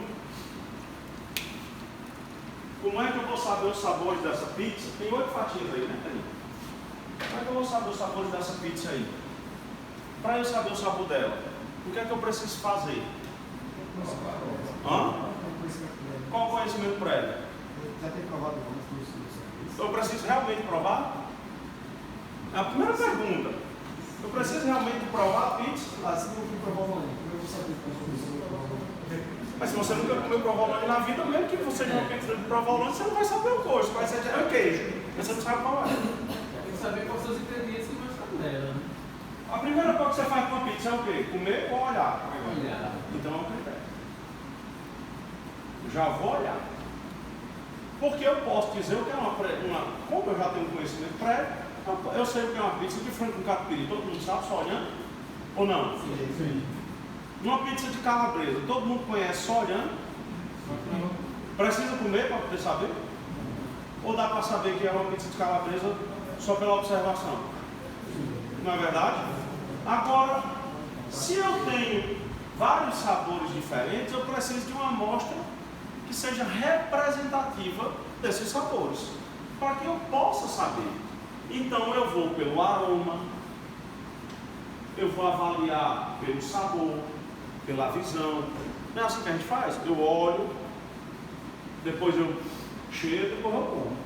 Como é que eu vou saber os sabores dessa pizza? Tem 8 fatias aí, né? Como é que eu vou saber os sabores dessa pizza aí? Para eu saber o sabor dela, o que é que eu preciso fazer? Qual o conhecimento prévio? Já tem provado vamos. Eu preciso realmente provar? É a primeira pergunta. Eu preciso realmente provar a pizza? Assim eu fui provar eu vou saber que Mas se você nunca comeu provolone na vida, mesmo que você não pizza de provolone, você não vai saber o gosto. Vai ser o queijo. Você não sabe qual é. Tem que saber quais são os ingredientes que vão estar nela, né? A primeira coisa que você faz com uma pizza é o quê? Comer ou olhar? Olhar. Então é um critério. Já vou olhar. Porque eu posso dizer o que é uma como eu já tenho conhecimento prévio, eu sei o que é uma pizza de frango com catupiry, todo mundo sabe só olhando? Ou não? Sim. Uma pizza de calabresa, todo mundo conhece só olhando? Precisa comer para poder saber? Ou dá para saber que é uma pizza de calabresa só pela observação? Não é verdade? Agora, se eu tenho vários sabores diferentes, eu preciso de uma amostra que seja representativa desses sabores, para que eu possa saber. Então eu vou pelo aroma, eu vou avaliar pelo sabor, pela visão. Não é assim que a gente faz? Eu olho, depois eu cheiro, depois eu como.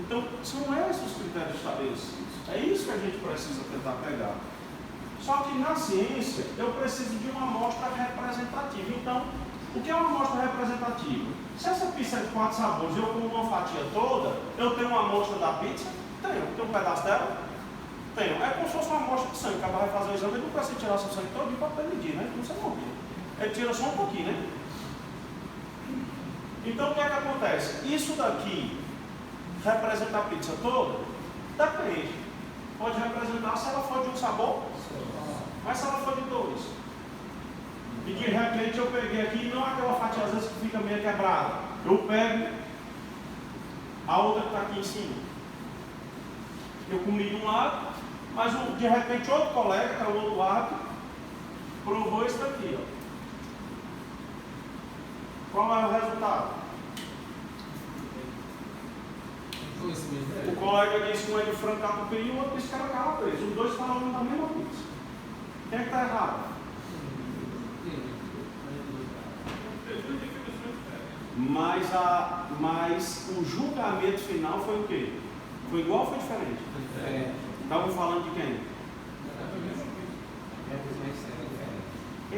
Então são esses os critérios estabelecidos. É isso que a gente precisa tentar pegar. Só que na ciência eu preciso de uma amostra representativa. Então, o que é uma amostra representativa? Se essa pizza é de 4 sabores e eu como uma fatia toda, eu tenho uma amostra da pizza? Tenho um pedaço dela? Tenho. É como se fosse uma amostra de sangue. O cara vai fazer o exame, ele não precisa tirar seu sangue todo para medir, né? Não precisa morrer. Ele tira só um pouquinho, né? Então o que é que acontece? Isso daqui representa a pizza toda? Depende. Pode representar se ela for de um sabor, mas se ela for de 2. E de repente eu peguei aqui, não aquela fatia às vezes que fica meio quebrada. Eu pego a outra que está aqui em cima. Eu comi de um lado, mas de repente outro colega, que é o outro lado, provou isso daqui, ó. Qual é o resultado? Foi esse mesmo? O colega disse que um é de frango catupiry e o outro disse que era calabresa. Os dois falaram da mesma pizza. Quem é que está errado? Mas o julgamento final foi o quê? Foi igual ou foi diferente? Estavam falando de quem?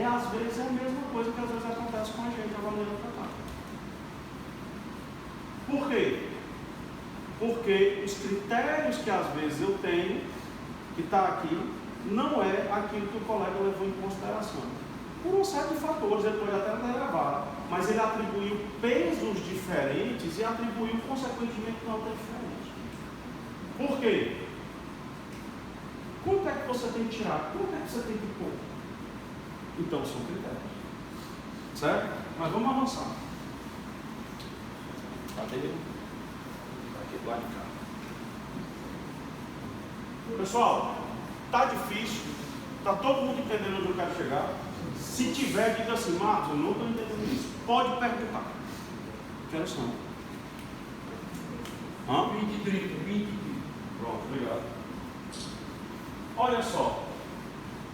Às vezes é a mesma coisa que às vezes acontece com a gente avaliando o trabalho. Por quê? Porque os critérios que às vezes eu tenho, que está aqui, não é aquilo que o colega levou em consideração. Por um série de fatores, ele pode até levar, mas ele atribuiu pesos diferentes e atribuiu consequentemente nota diferente. Por quê? Quanto é que você tem que tirar? Quanto é que você tem que pôr? Então são critérios. Certo? Mas vamos avançar. Cadê? Aqui do lado de cá. Pessoal, tá difícil. Tá todo mundo entendendo onde eu quero chegar? Se tiver, diga assim, Marcos, eu não estou entendendo isso. Pode perguntar. Quero só. 20 e 30, 20 e 30. Pronto, obrigado. Olha só.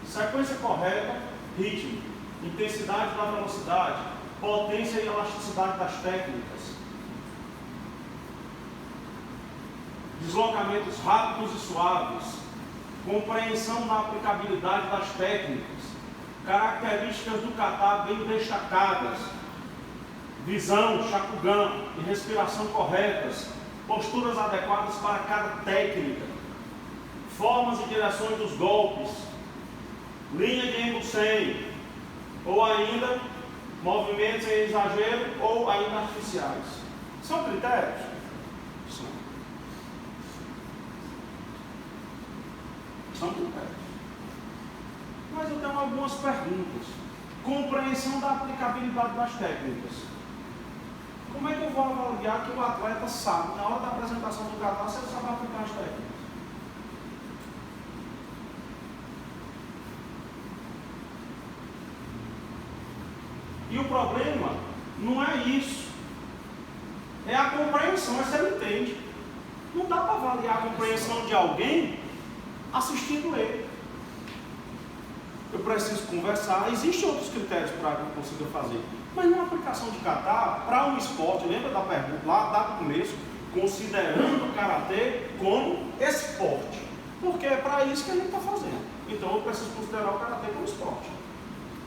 Sequência correta, ritmo, intensidade da velocidade, potência e elasticidade das técnicas, deslocamentos rápidos e suaves, compreensão da aplicabilidade das técnicas, características do kata bem destacadas, visão, shakugam e respiração corretas, posturas adequadas para cada técnica, formas e direções dos golpes, linha de embucem, ou ainda movimentos em exagero ou ainda artificiais. São critérios? São. São critérios. Mas eu tenho algumas perguntas. Compreensão da aplicabilidade das técnicas. Como é que eu vou avaliar que o atleta sabe, na hora da apresentação do kata, se ele sabe aplicar as técnicas? E o problema não é isso. É a compreensão, é se ele entende. Não dá para avaliar a compreensão de alguém assistindo ele. Eu preciso conversar. Existem outros critérios para que eu consiga fazer. Mas na aplicação de kata, para um esporte, lembra da pergunta lá do começo, considerando o karatê como esporte. Porque é para isso que a gente está fazendo. Então eu preciso considerar o karatê como esporte.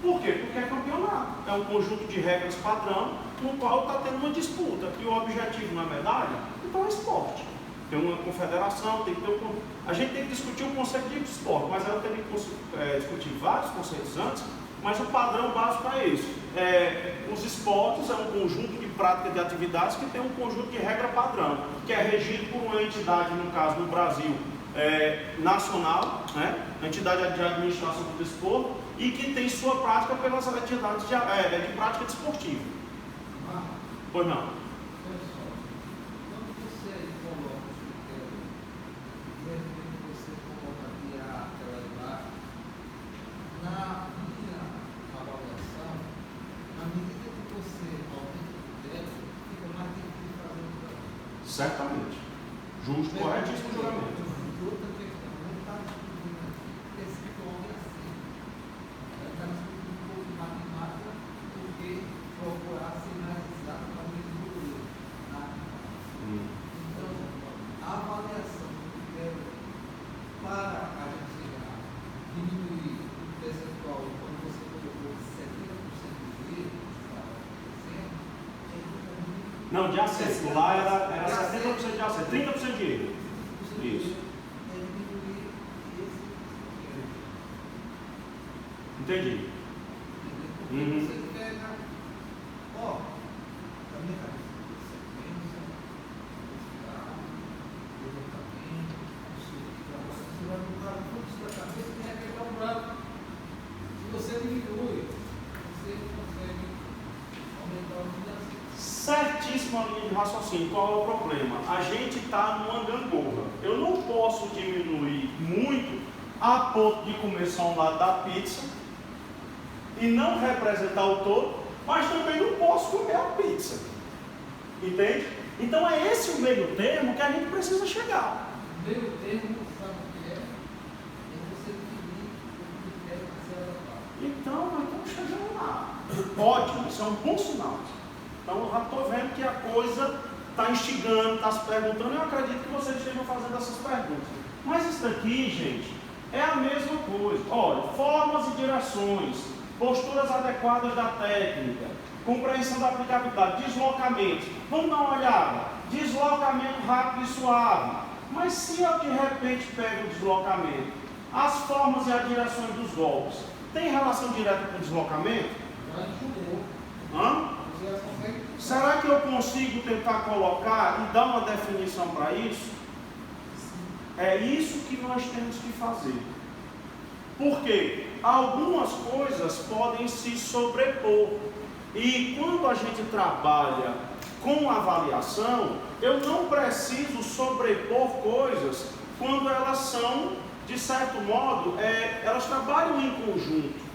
Por quê? Porque é campeonato. É um conjunto de regras padrão no qual está tendo uma disputa. E o objetivo não é medalha, então é esporte. Tem uma confederação, tem que ter a gente tem que discutir o conceito de esporte, mas ela tem que discutir vários conceitos antes, mas o padrão básico é isso. Os esportes é um conjunto de práticas de atividades que tem um conjunto de regra padrão, que é regido por uma entidade, no caso no Brasil, nacional, né? Entidade de administração do desporto, e que tem sua prática pelas entidades de prática desportiva. Pois não? Certamente. Justo, corretíssimo julgamento. Não, de acerto. Lá era 70% de acerto, 30% de erro. Isso. Entendi. Você pega, da minha cabeça, sequência, você vai mudar tudo isso da cabeça, tem que pegar o buraco. Se você diminui, você mesma linha de raciocínio. Qual é o problema? A gente está numa gangorra. Eu não posso diminuir muito a ponto de comer só um lado da pizza e não representar o todo, mas também não posso comer a pizza. Entende? Então é esse o meio termo que a gente precisa chegar. Meio termo, sabe o que é? É você definir o critério que você adotar. Então, nós estamos chegando lá. Ótimo, isso é um bom sinal. Então, eu já estou vendo que a coisa está instigando, está se perguntando. Eu acredito que vocês estejam fazendo essas perguntas. Mas isso daqui, gente, é a mesma coisa. Olha, formas e direções, posturas adequadas da técnica, compreensão da aplicabilidade, deslocamento. Vamos dar uma olhada. Deslocamento rápido e suave. Mas se eu de repente pego o deslocamento, as formas e as direções dos golpes, tem relação direta com o deslocamento? Já julgou. Hã? Você já consegue. Será que eu consigo tentar colocar e dar uma definição para isso? É isso que nós temos que fazer. Porque algumas coisas podem se sobrepor. E quando a gente trabalha com avaliação, eu não preciso sobrepor coisas quando elas são, de certo modo, elas trabalham em conjunto.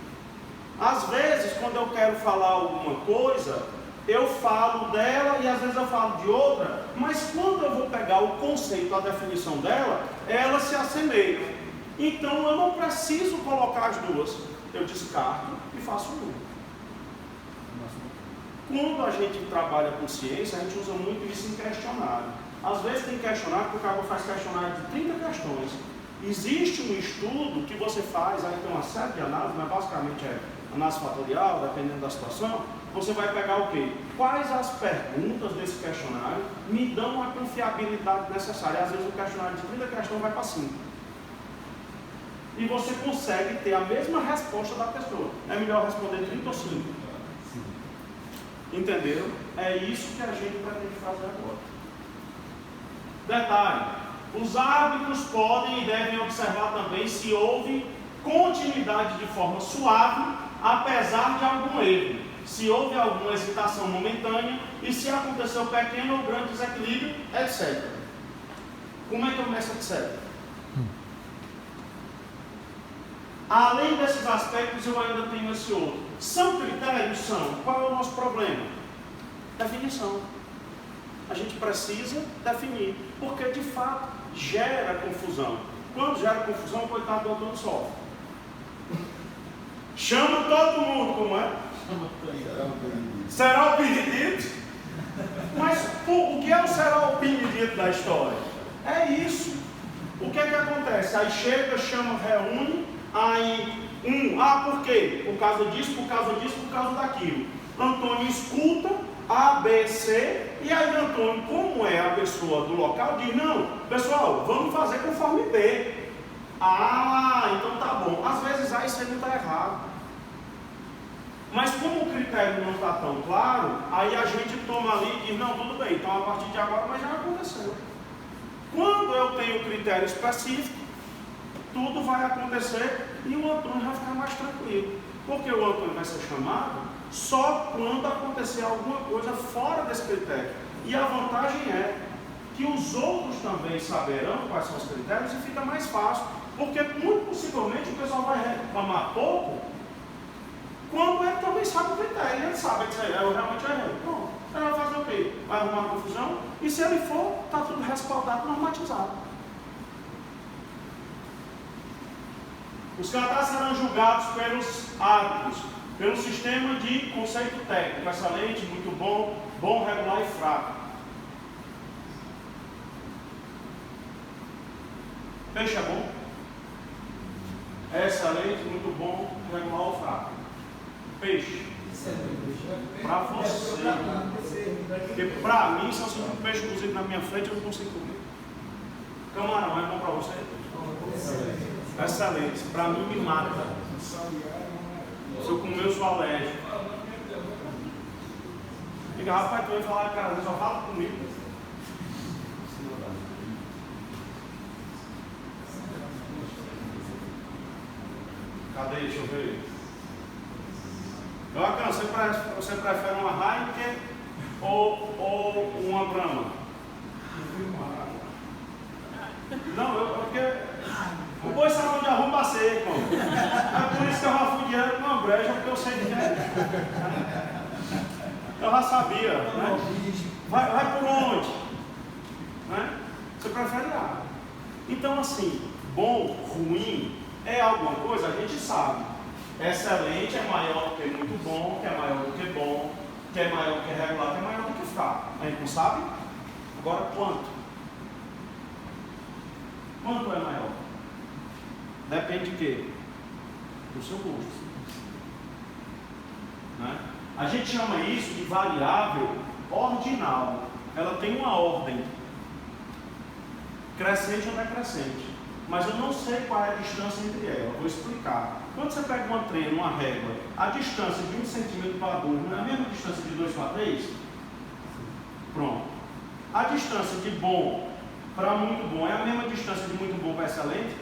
Às vezes, quando eu quero falar alguma coisa, eu falo dela e às vezes eu falo de outra, mas quando eu vou pegar o conceito, a definição dela, elas se assemelham. Então eu não preciso colocar as duas, eu descarto e faço uma. Quando a gente trabalha com ciência, a gente usa muito isso em questionário. Às vezes tem questionário que o cara faz questionário de 30 questões. Existe um estudo que você faz, aí tem uma série de análises, mas basicamente é análise fatorial, dependendo da situação. Você vai pegar o quê? Quais as perguntas desse questionário me dão a confiabilidade necessária? Às vezes o questionário de 30 questões vai para 5. E você consegue ter a mesma resposta da pessoa. É melhor responder 30 ou 5. Entenderam? É isso que a gente pretende fazer agora. Detalhe: os árbitros podem e devem observar também se houve continuidade de forma suave, apesar de algum erro, se houve alguma hesitação momentânea e se aconteceu pequeno ou grande desequilíbrio, etc. Como é que eu começo, etc? Além desses aspectos, eu ainda tenho esse outro. São critérios? São. Qual é o nosso problema? Definição. A gente precisa definir, porque de fato gera confusão. Quando gera confusão, o coitado do autor não sofre. Chama todo mundo, como é? Será o benedito? Mas o que é o será o benedito da história? É isso. O que é que acontece? Aí chega, chama, reúne, aí por quê? Por causa disso, por causa disso, por causa daquilo. Antônio escuta A, B, C, e aí Antônio, como é a pessoa do local, diz: não, pessoal, vamos fazer conforme B. Então tá bom. Às vezes A e C não está errado. Mas como o critério não está tão claro, aí a gente toma ali e diz: não, tudo bem, então a partir de agora, mas já aconteceu. Quando eu tenho critério específico, tudo vai acontecer e o Antônio vai ficar mais tranquilo. Porque o Antônio vai ser chamado só quando acontecer alguma coisa fora desse critério. E a vantagem é que os outros também saberão quais são os critérios e fica mais fácil. Porque muito possivelmente o pessoal vai reclamar pouco quando ele também sabe o critério. Ele sabe que eu realmente errei. Pronto. Ele vai fazer o quê? Vai arrumar confusão? E se ele for, está tudo respaldado, normatizado. Os cartazes serão julgados pelos árbitros, pelo sistema de conceito técnico: excelente, muito bom, bom, regular e fraco. Peixe é bom? É excelente, muito bom, regular ou fraco? Peixe. Para você. Porque para mim, se eu sentir um peixe cozido na minha frente, eu não consigo comer. Camarão é bom para você? Excelente. Para mim, me mata. Se eu comer, eu sou alérgico. Diga: rapaz, tu vai falar, cara, só fala comigo. Cadê? Deixa eu ver. Você prefere uma Heineken ou ou uma Brahma? Não, porque o boi sabe onde arruma a seco. É por isso que eu já fui direto numa breja, porque eu sei que é. Eu já sabia, né? Vai por onde? Né? Você prefere água. Então, assim, bom, ruim, é alguma coisa, a gente sabe. Excelente é maior do que muito bom, que é maior do que bom, que é maior do que regular, que é maior do que fraco. A gente não sabe? Agora, quanto? Quanto é maior? Depende de quê? Do seu gosto. Né? A gente chama isso de variável ordinal. Ela tem uma ordem. Crescente ou decrescente. Mas eu não sei qual é a distância entre elas. Vou explicar. Quando você pega uma trena, uma régua, a distância de 1 centímetro para 2 não é a mesma distância de 2 para 3? Pronto. A distância de bom para muito bom é a mesma distância de muito bom para excelente?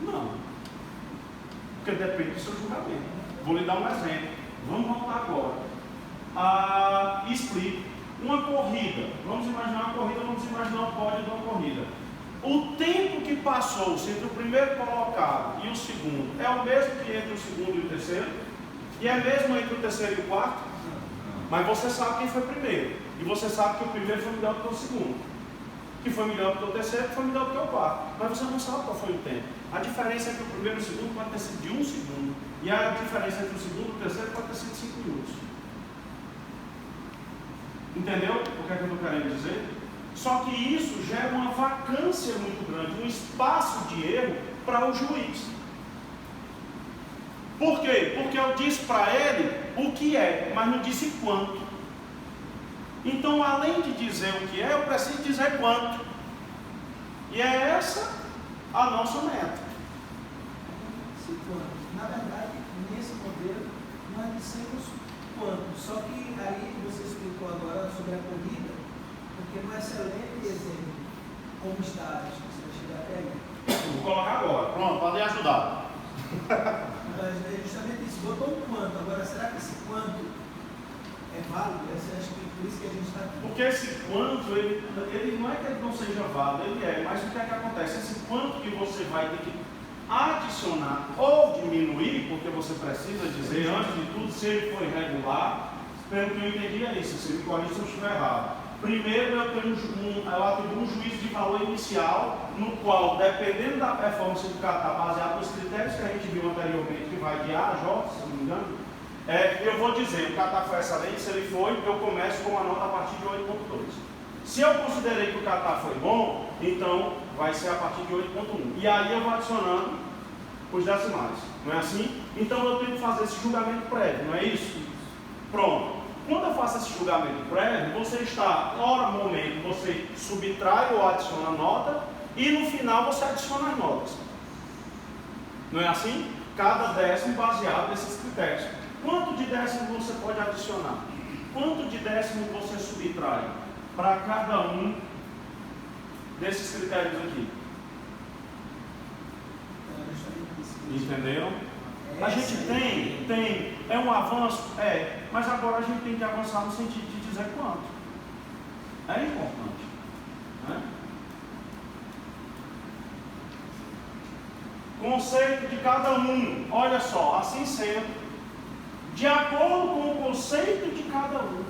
Não. Porque depende do seu julgamento. Vou lhe dar um exemplo. Vamos voltar agora. Explico. Uma corrida. Vamos imaginar uma corrida, vamos imaginar o pódio de uma corrida. O tempo que passou entre o primeiro colocado e o segundo é o mesmo que entre o segundo e o terceiro? E é mesmo entre o terceiro e o quarto? Mas você sabe quem foi primeiro. E você sabe que o primeiro foi melhor do que o segundo. Que foi melhor do que o terceiro, que foi melhor do que o quarto. Mas você não sabe qual foi o tempo. A diferença entre o primeiro e o segundo pode ter sido de 1 segundo. E a diferença entre o segundo e o terceiro pode ter sido 5 minutos. Entendeu o que é que eu estou querendo dizer? Só que isso gera uma vacância muito grande, um espaço de erro para o juiz. Por quê? Porque eu disse para ele o que é, mas não disse quanto. Então, além de dizer o que é, eu preciso dizer quanto. E é essa a nossa meta. Na verdade, nesse modelo, nós dissemos quanto. Só que aí você explicou agora sobre a corrida, porque no excelente exemplo, como está, acho que você vai chegar até aí. Vou colocar agora. Pronto, pode ajudar. Mas é justamente isso, botou um quanto. Agora, será que esse quanto é válido? Eu acho que por isso que a gente está aqui. Porque esse quanto, ele não é que ele não seja válido, ele é, mas o que é que acontece? Esse quanto que você vai ter que adicionar ou diminuir, porque você precisa dizer, antes de tudo, se ele for irregular, pelo que eu entendi é isso, se me corrija se eu estiver errado. Primeiro eu atribuo um juízo de valor inicial, no qual, dependendo da performance do catar, baseado nos critérios que a gente viu anteriormente, que vai de A a J, se não me engano, eu vou dizer, o catar foi excelente, se ele foi, eu começo com uma nota a partir de 8.2. Se eu considerei que o catar foi bom, então vai ser a partir de 8.1. E aí eu vou adicionando os decimais, não é assim? Então eu tenho que fazer esse julgamento prévio, não é isso? Pronto. Quando eu faço esse julgamento prévio, você está, hora, momento, você subtrai ou adiciona a nota, e no final você adiciona as notas. Não é assim? Cada décimo baseado nesses critérios. Quanto de décimo você pode adicionar? Quanto de décimo você subtrai para cada um desses critérios aqui? Entenderam? A gente tem, é um avanço, mas agora a gente tem que avançar no sentido de dizer quanto. É importante, né? Conceito de cada um, olha só, assim sendo, de acordo com o conceito de cada um.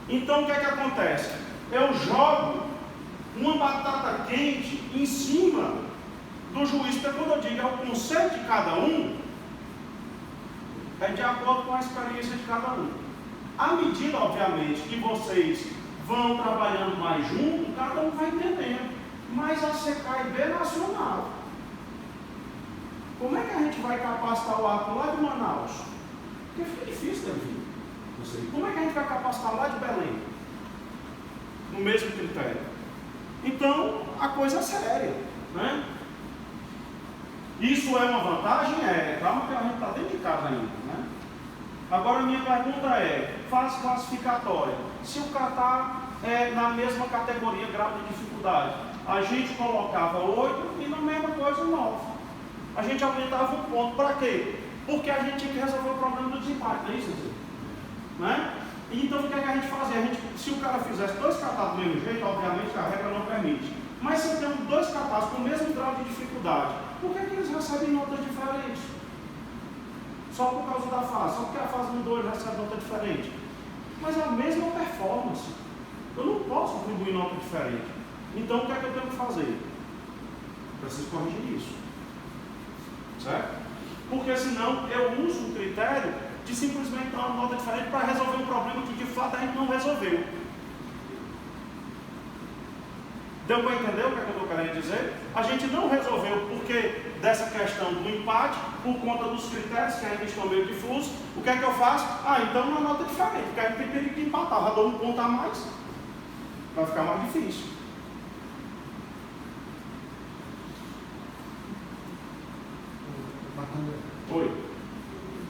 Então o que é que acontece? Eu jogo uma batata quente em cima do juiz, porque quando eu digo é o conceito de cada um, é de acordo com a experiência de cada um. À medida, obviamente, que vocês vão trabalhando mais junto, cada um vai entendendo. Mas a CKIB é nacional. Como é que a gente vai capacitar o árbitro lá de Manaus? Porque fica difícil, Davi. Como é que a gente vai capacitar lá de Belém? No mesmo critério. Então, a coisa é séria, né? Isso é uma vantagem? Calma que a gente está dentro de casa ainda, né? Agora a minha pergunta é, fase classificatória. Se o catar é na mesma categoria, grau de dificuldade, a gente colocava 8 e na mesma coisa 9. A gente aumentava um ponto. Para quê? Porque a gente tinha que resolver o problema do desempate, não é isso, Zé? Não Então o que é que a gente fazia? Se o cara fizesse 2 kata do mesmo jeito, obviamente a regra não permite. Mas se eu tenho 2 katas com o mesmo grau de dificuldade, por que é que eles recebem notas diferentes? Só por causa da fase, só porque a fase mudou, ele recebe nota diferente. Mas é a mesma performance. Eu não posso atribuir nota diferente. Então o que é que eu tenho que fazer? Preciso corrigir isso. Certo? Porque senão eu uso o critério de simplesmente dar uma nota diferente para resolver um problema que de fato a gente não resolveu. Deu para entender o que é que eu estou querendo dizer? A gente não resolveu porque dessa questão do empate, por conta dos critérios que ainda estão meio difusos. O que é que eu faço? Então uma nota diferente, porque a gente tem perigo de empatar. Já dou um ponto a mais, vai ficar mais difícil. Oi.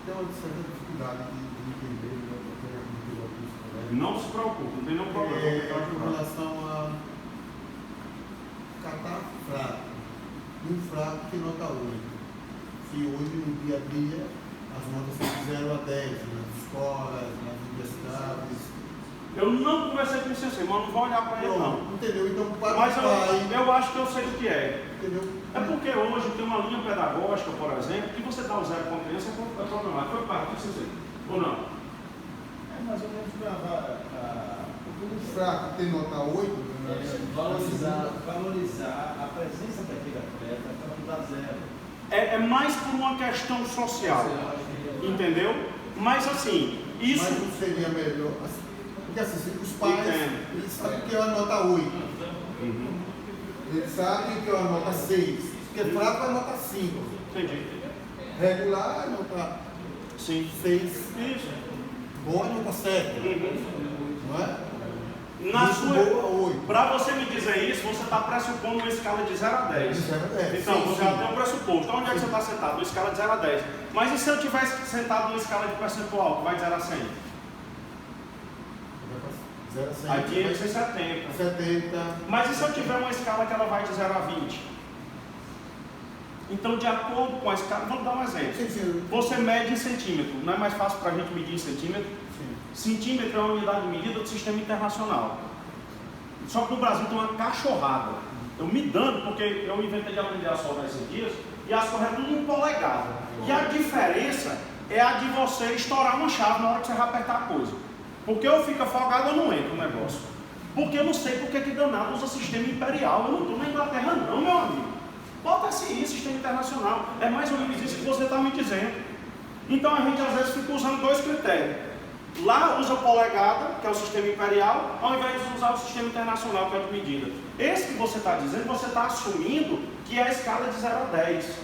Tem uma certa dificuldade de entender o Não se preocupe, não tem nenhum problema. com relação a catar fraco. Um fraco que nota 8. Se hoje, no dia a dia, as notas são de 0 a 10, nas escolas, nas universidades. Eu não conversei com o senhor, mas não vou olhar para ele não. Entendeu? Então, para Mas o pai... eu acho que eu sei o que é. Entendeu? É porque hoje tem uma linha pedagógica, por exemplo, que você dá o 0 com a criança é programado. Foi parte, ou não? É mais ou menos para O fraco tem nota 8, valorizar a presença daquele atleta para não dar 0. É mais por uma questão social, entendeu? Mas assim, isso... Mas não seria melhor... Porque assim, os pais, Entendo. eles sabem que é uma nota 8. Eles sabem que é uma nota 6. Porque fraco é nota 5. Entendi. Regular é nota Sim. 6. Isso. Boa é nota 7. Não é? Para você me dizer isso, você está pressupondo uma escala de 0 a 10. De 0 a 10. Então, Sim, você já tem um pressuposto. Então, onde é que você está sentado? Numa escala de 0 a 10. Mas e se eu tivesse sentado numa escala de percentual, que vai de 0 a 100? 0 a 100. Aí tinha que ser 70. 70. Mas e se eu tiver uma escala que ela vai de 0 a 20? Então, de acordo com a escala, vamos dar um exemplo. Sim. Você mede em centímetro. Não é mais fácil para a gente medir em centímetro? Sim. Centímetro é uma unidade de medida do sistema internacional. Só que no Brasil tem uma cachorrada. Eu me dando, porque eu inventei de aprender a soldar esses dias, e as coisas é tudo em polegada. E a diferença é a de você estourar uma chave na hora que você vai apertar a coisa. Porque eu fico afogado, eu não entro no negócio. Porque eu não sei porque que danado usa sistema imperial. Eu não estou na Inglaterra não, meu amigo. Bota assim, sistema internacional. É mais ou menos isso que você está me dizendo. Então a gente às vezes fica usando 2 critérios. Lá usa polegada, que é o sistema imperial, ao invés de usar o sistema internacional, que é o de medida. Esse que você está dizendo, você está assumindo que é a escala de 0 a 10.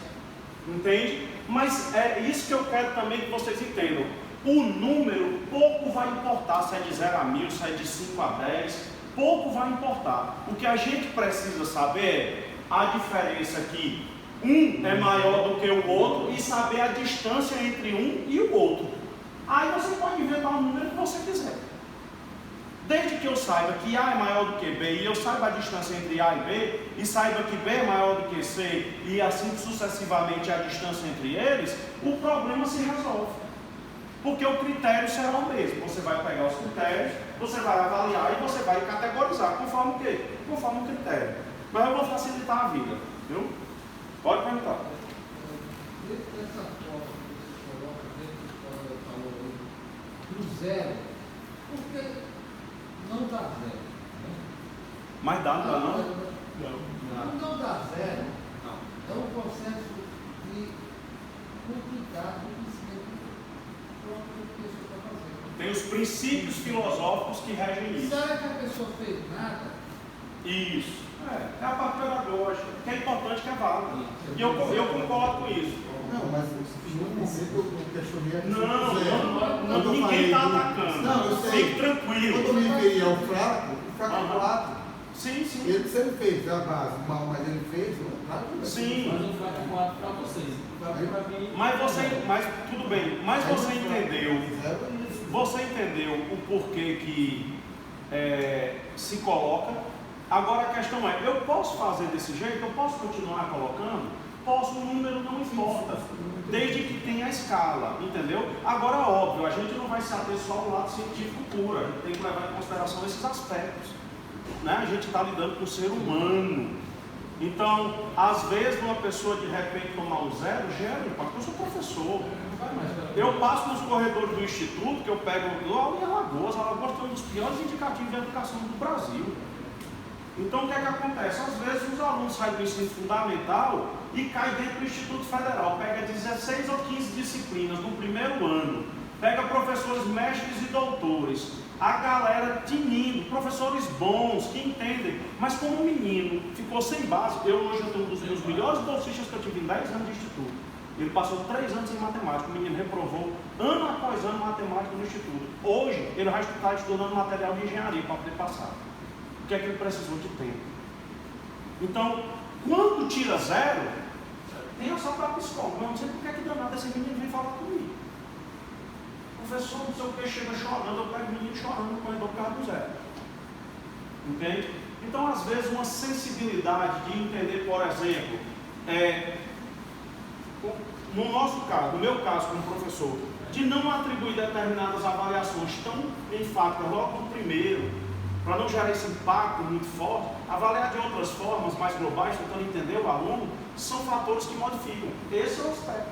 Entende? Mas é isso que eu quero também que vocês entendam. O número pouco vai importar se é de 0 a 1000, se é de 5 a 10, pouco vai importar. O que a gente precisa saber é a diferença que um é maior do que o outro e saber a distância entre um e o outro. Aí você pode inventar o número que você quiser. Desde que eu saiba que A é maior do que B e eu saiba a distância entre A e B e saiba que B é maior do que C e assim sucessivamente a distância entre eles, o problema se resolve. Porque o critério será o mesmo. Você vai pegar os critérios, você vai avaliar e você vai categorizar conforme o quê? Conforme o critério. Mas eu vou facilitar a vida, viu? Pode perguntar. Essa forma que você coloca dentro do falou do 0, por que não dá 0? Mas dá, não dá não? Não dá 0. É um processo de complicado do conhecimento próprio que a pessoa está fazendo. Tem os princípios filosóficos que regem isso. Será que a pessoa fez nada? Isso. É a parte pedagógica, que é importante, que é válido. E eu concordo com isso. Não, mas no momento eu questionei a questão do 0. Não, ninguém está atacando. Não, eu sei. Fique tranquilo. Quando eu me referi ao fraco é 4. Sim, sim. Ele sempre fez a base mal, mas ele fez o fraco. Sim. Mas um fraco 4 para vocês. Para mim. Mas tudo bem. Mas você entendeu. Você entendeu o porquê que se coloca. Agora a questão é, eu posso fazer desse jeito? Eu posso continuar colocando? o número não importa, desde que tenha a escala, entendeu? Agora, óbvio, a gente não vai se ater só ao lado científico puro, a gente tem que levar em consideração esses aspectos, né? A gente está lidando com o ser humano. Então, às vezes, uma pessoa de repente tomar um zero gera impacto. Eu sou professor, eu passo nos corredores do instituto, que eu pego lá em Alagoas tem um dos piores indicativos de educação do Brasil. Então, o que é que acontece? Às vezes, os alunos saem do ensino fundamental e caem dentro do Instituto Federal, pega 16 ou 15 disciplinas no primeiro ano, pega professores mestres e doutores, a galera tinindo, professores bons, que entendem, mas como o menino ficou sem base, hoje eu tenho um dos meus melhores bolsistas que eu tive em 10 anos de instituto, ele passou 3 anos em matemática, o menino reprovou ano após ano matemática no instituto, hoje ele vai estar estudando material de engenharia para poder passar. O que é que ele precisou de tempo? Então, quando tira zero, tem só para a psicóloga. Mas eu não sei por que danado esse menino vem falar comigo. O professor, não sei o que, chega chorando, eu pego o menino chorando no corredor por causa do zero. Entende? Então, às vezes, uma sensibilidade de entender, por exemplo, no nosso caso, no meu caso como professor, de não atribuir determinadas avaliações tão enfáticas logo no primeiro, para não gerar esse impacto muito forte, avaliar de outras formas mais globais, tentando entender o aluno, são fatores que modificam. Esse é o aspecto.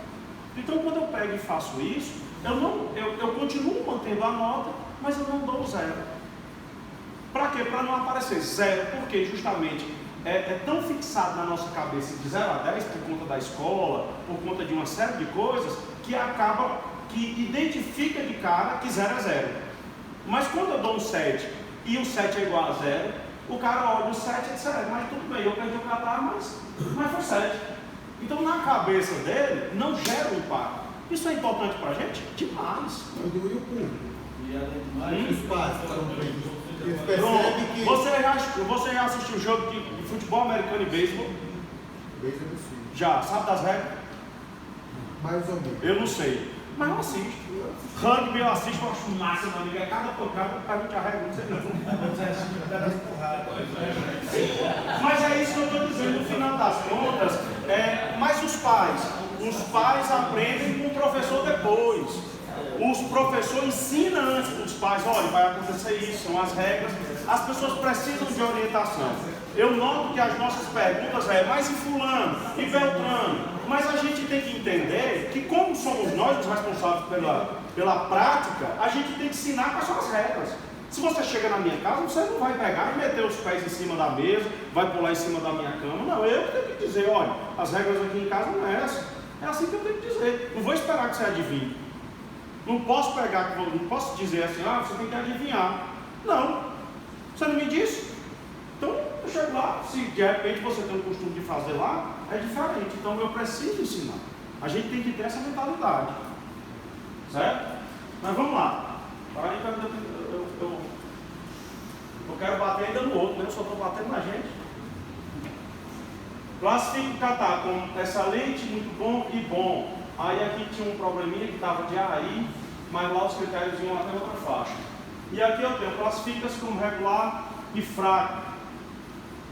Então, quando eu pego e faço isso, eu continuo mantendo a nota, mas eu não dou zero. Para quê? Para não aparecer zero, porque justamente é tão fixado na nossa cabeça de 0 a 10 por conta da escola, por conta de uma série de coisas, que acaba, que identifica de cara que 0 é 0. Mas quando eu dou um 7, e o 7 é igual a 0, o cara olha o 7 e diz, mas tudo bem, eu perdi o catar, mas foi 7. Então, na cabeça dele, não gera um impacto. Isso é importante para a gente? Demais. Eu digo, e o público? E Os pais também. Eles Pronto. percebem que... Você já assistiu jogo de futebol americano e beisebol? Beijo absurdo. Já. Sabe das regras? Mais ou menos. Eu não sei. Mas eu assisto. Rugby eu assisto, eu acho massa, meu amigo. É cada pancada que a gente arrega, não sei não. Mas é isso que eu estou dizendo, no final das contas. Mas os pais aprendem com o professor depois. Os professores ensinam antes para os pais, olha, vai acontecer isso, são as regras. As pessoas precisam de orientação. Eu noto que as nossas perguntas mas e fulano, e Beltrano? Mas a gente tem que entender que como somos nós os responsáveis pela prática, a gente tem que ensinar quais são as regras. Se você chega na minha casa, você não vai pegar e meter os pés em cima da mesa, vai pular em cima da minha cama. Não, eu tenho que dizer, olha, as regras aqui em casa não é essa. É assim que eu tenho que dizer. Não vou esperar que você adivinhe. Não posso não posso dizer assim, você tem que adivinhar. Não. Você não me disse? Então, eu chego lá, se de repente você tem o costume de fazer lá, é diferente. Então, eu preciso ensinar. A gente tem que ter essa mentalidade. Certo? Mas vamos lá. Eu quero bater ainda no outro, né? Eu só estou batendo na gente. Classifico o catar como excelente, muito bom e bom. Aí aqui tinha um probleminha que estava de aí, mas lá os critérios iam até outra faixa. E aqui eu tenho, classifica-se como regular e fraco.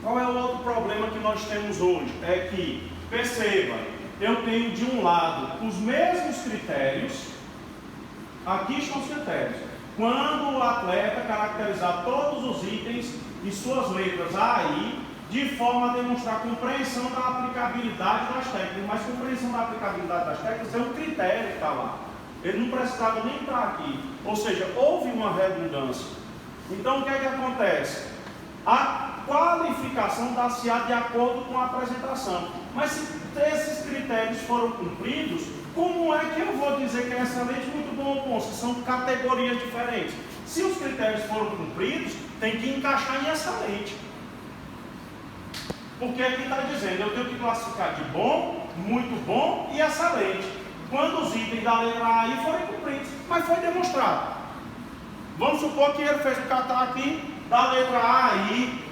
Qual é o outro problema que nós temos hoje? É que, perceba, eu tenho de um lado os mesmos critérios, aqui estão os critérios. Quando o atleta caracterizar todos os itens e suas letras A e I, de forma a demonstrar compreensão da aplicabilidade das técnicas, mas compreensão da aplicabilidade das técnicas é um critério que está lá. Ele não precisava nem estar aqui. Ou seja, houve uma redundância. Então, o que é que acontece? A qualificação dá-se-á de acordo com a apresentação. Mas se esses critérios foram cumpridos, como é que eu vou dizer que é excelente, muito bom ou bom? Se são categorias diferentes. Se os critérios foram cumpridos, tem que encaixar em excelente. Porque aqui está dizendo, eu tenho que classificar de bom, muito bom e excelente. Quando os itens da letra A aí forem cumpridos, mas foi demonstrado. Vamos supor que ele fez o catar aqui da letra A aí,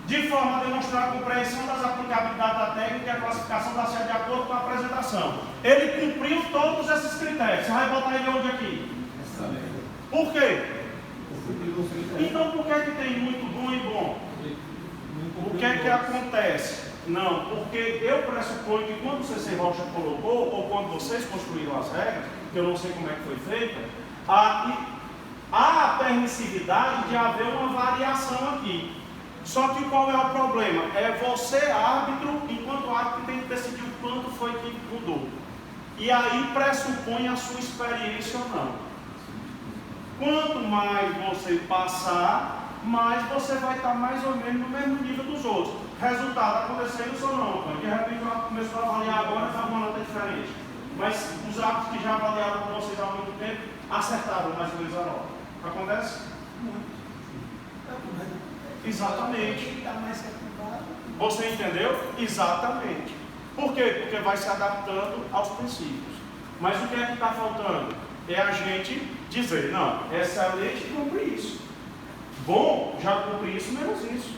de forma a demonstrar a compreensão das aplicabilidades da técnica e a classificação da série de acordo com a apresentação. Ele cumpriu todos esses critérios. Você vai botar ele onde aqui? Por quê? Então por que tem muito bom e bom? O que é que acontece? Não, porque eu pressuponho que quando o CC Rocha colocou, ou quando vocês construíram as regras, que eu não sei como é que foi feita, há a permissividade de haver uma variação aqui. Só que qual é o problema? É você, árbitro, enquanto árbitro, tem que decidir o quanto foi que mudou. E aí pressupõe a sua experiência ou não. Quanto mais você passar, mais você vai estar mais ou menos no mesmo nível dos outros. Resultado, aconteceu isso ou não? De repente ela começou a avaliar agora e está uma nota diferente. Mas os árbitros que já avaliaram com vocês há muito tempo acertaram mais ou menos a nota. Acontece? Muito. Exatamente. Quem está mais preocupado? Você entendeu? Exatamente. Por quê? Porque vai se adaptando aos princípios. Mas o que é que está faltando? É a gente dizer, não, excelente cumpre isso. Bom, já cumpri isso, menos isso.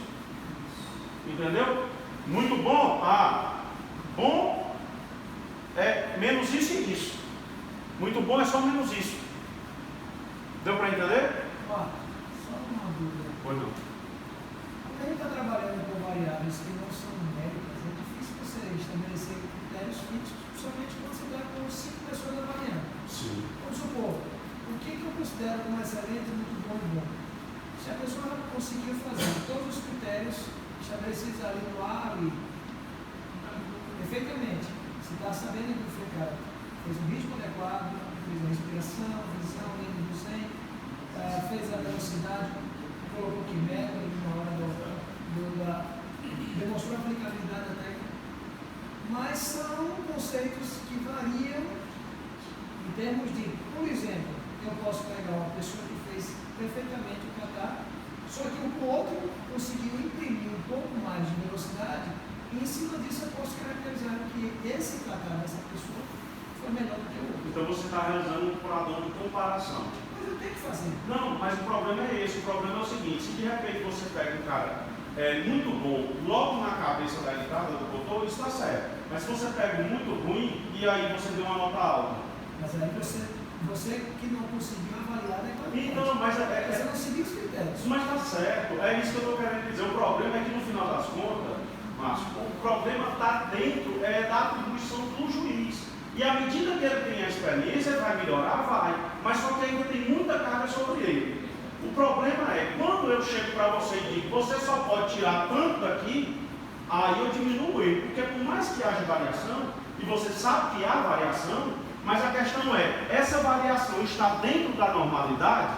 Entendeu? Muito bom? Bom é menos isso e isso. Muito bom é só menos isso. Deu para entender? Ó, só uma dúvida. Pois não. Quando a gente está trabalhando com variáveis que não são numéricas, é difícil você estabelecer critérios fixos, principalmente quando você está com 5 pessoas avaliando. Sim. Vamos supor, o que eu considero como excelente, muito bom e bom? Se a pessoa não conseguiu fazer todos os critérios estabelecidos ali no A, ali, perfeitamente, se está sabendo identificar, fez um ritmo adequado, fez a respiração, visão, linha do 100, fez a velocidade, colocou que método na hora demonstrou a aplicabilidade da técnica, mas são conceitos que variam em termos de, por exemplo, eu posso pegar uma pessoa que fez perfeitamente o kata, só que o outro conseguiu imprimir um pouco mais de velocidade, e em cima disso eu posso caracterizar que esse kata dessa pessoa foi melhor do que o outro. Então você está realizando um padrão de comparação. Mas eu tenho que fazer. Não, mas o problema é esse. O problema é o seguinte: se de repente você pega um cara muito bom, logo na cabeça da entrada do botão, isso está certo. Mas se você pega um muito ruim e aí você deu uma nota alta. Mas aí você que não conseguiu avaliar adequadamente. Então, mas você não seguiu os critérios. Mas está certo, é isso que eu estou querendo dizer. O problema é que no final das contas, Márcio, o problema está dentro da atribuição do juiz. E à medida que ele tem a experiência, ele vai melhorar, vai. Mas só que ainda tem muita carga sobre ele. O problema é, quando eu chego para você e digo, você só pode tirar tanto daqui, aí eu diminuo ele. Porque por mais que haja variação, e você sabe que há variação, mas a questão é, essa variação está dentro da normalidade?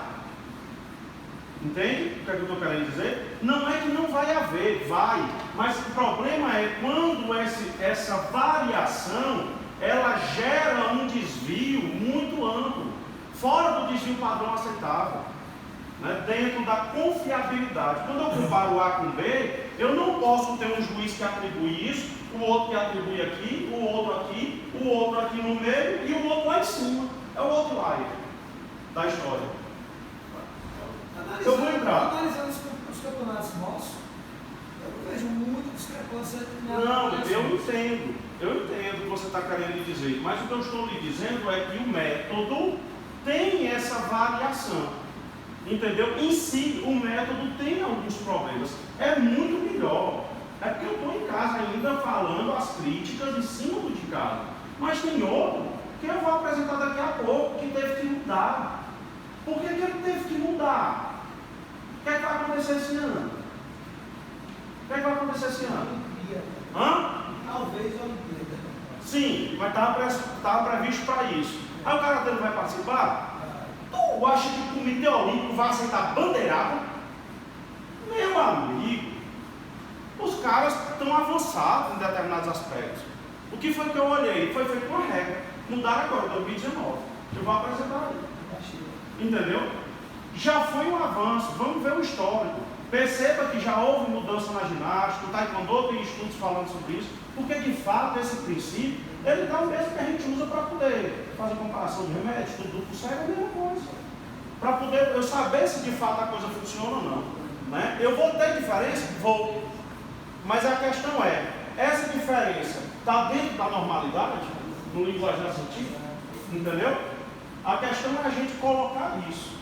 Entende o que é que eu estou querendo dizer? Não é que não vai haver, vai. Mas o problema é quando essa variação, ela gera um desvio muito amplo, fora do desvio padrão aceitável, né? Dentro da confiabilidade. Quando eu comparo A com B, eu não posso ter um juiz que atribui isso, o outro que atribui aqui, o outro aqui no meio e o outro lá em cima. É o outlier da história. Eu vou entrar. Analisando os campeonatos nossos, eu não vejo muita discrepância. Não, eu entendo o que você está querendo dizer, mas o que eu estou lhe dizendo é que o método tem essa variação, entendeu? Em si, o método tem alguns problemas, é muito melhor, é porque eu estou em casa ainda falando as críticas em cima do de casa, mas tem outro que eu vou apresentar daqui a pouco, que teve que mudar. Por que ele teve que mudar? O que é que vai acontecer esse ano? O que é que vai acontecer esse ano? Hã? Talvez a Olimpíada. Sim, mas estava previsto para isso. Aí o cara dele vai participar? Tu acha que o Comitê Olímpico vai aceitar bandeirada? Meu amigo, os caras estão avançados em determinados aspectos. O que foi que eu olhei? Foi feito uma regra. Mudaram agora, 2019. Eu vou apresentar aí. Entendeu? Já foi um avanço, vamos ver o histórico. Perceba que já houve mudança na ginástica, o taekwondo tem estudos falando sobre isso, porque de fato esse princípio, ele dá o mesmo que a gente usa para poder fazer comparação de remédio, tudo duplo cego é a mesma coisa. Para poder eu saber se de fato a coisa funciona ou não. Né? Eu vou ter diferença? Vou. Mas a questão é, essa diferença está dentro da normalidade, no linguajar científico? Entendeu? A questão é a gente colocar isso.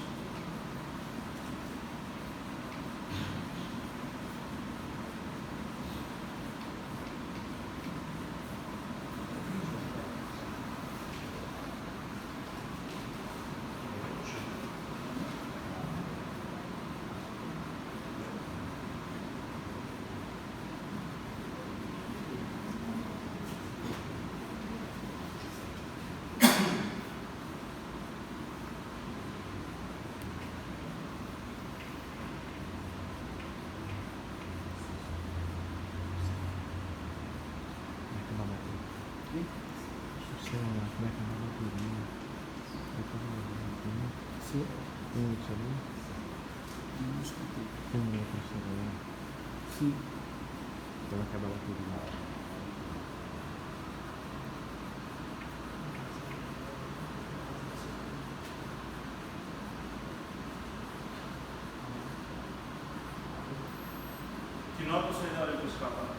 Sim. Sim. Que nota vocês darem para esse catálogo?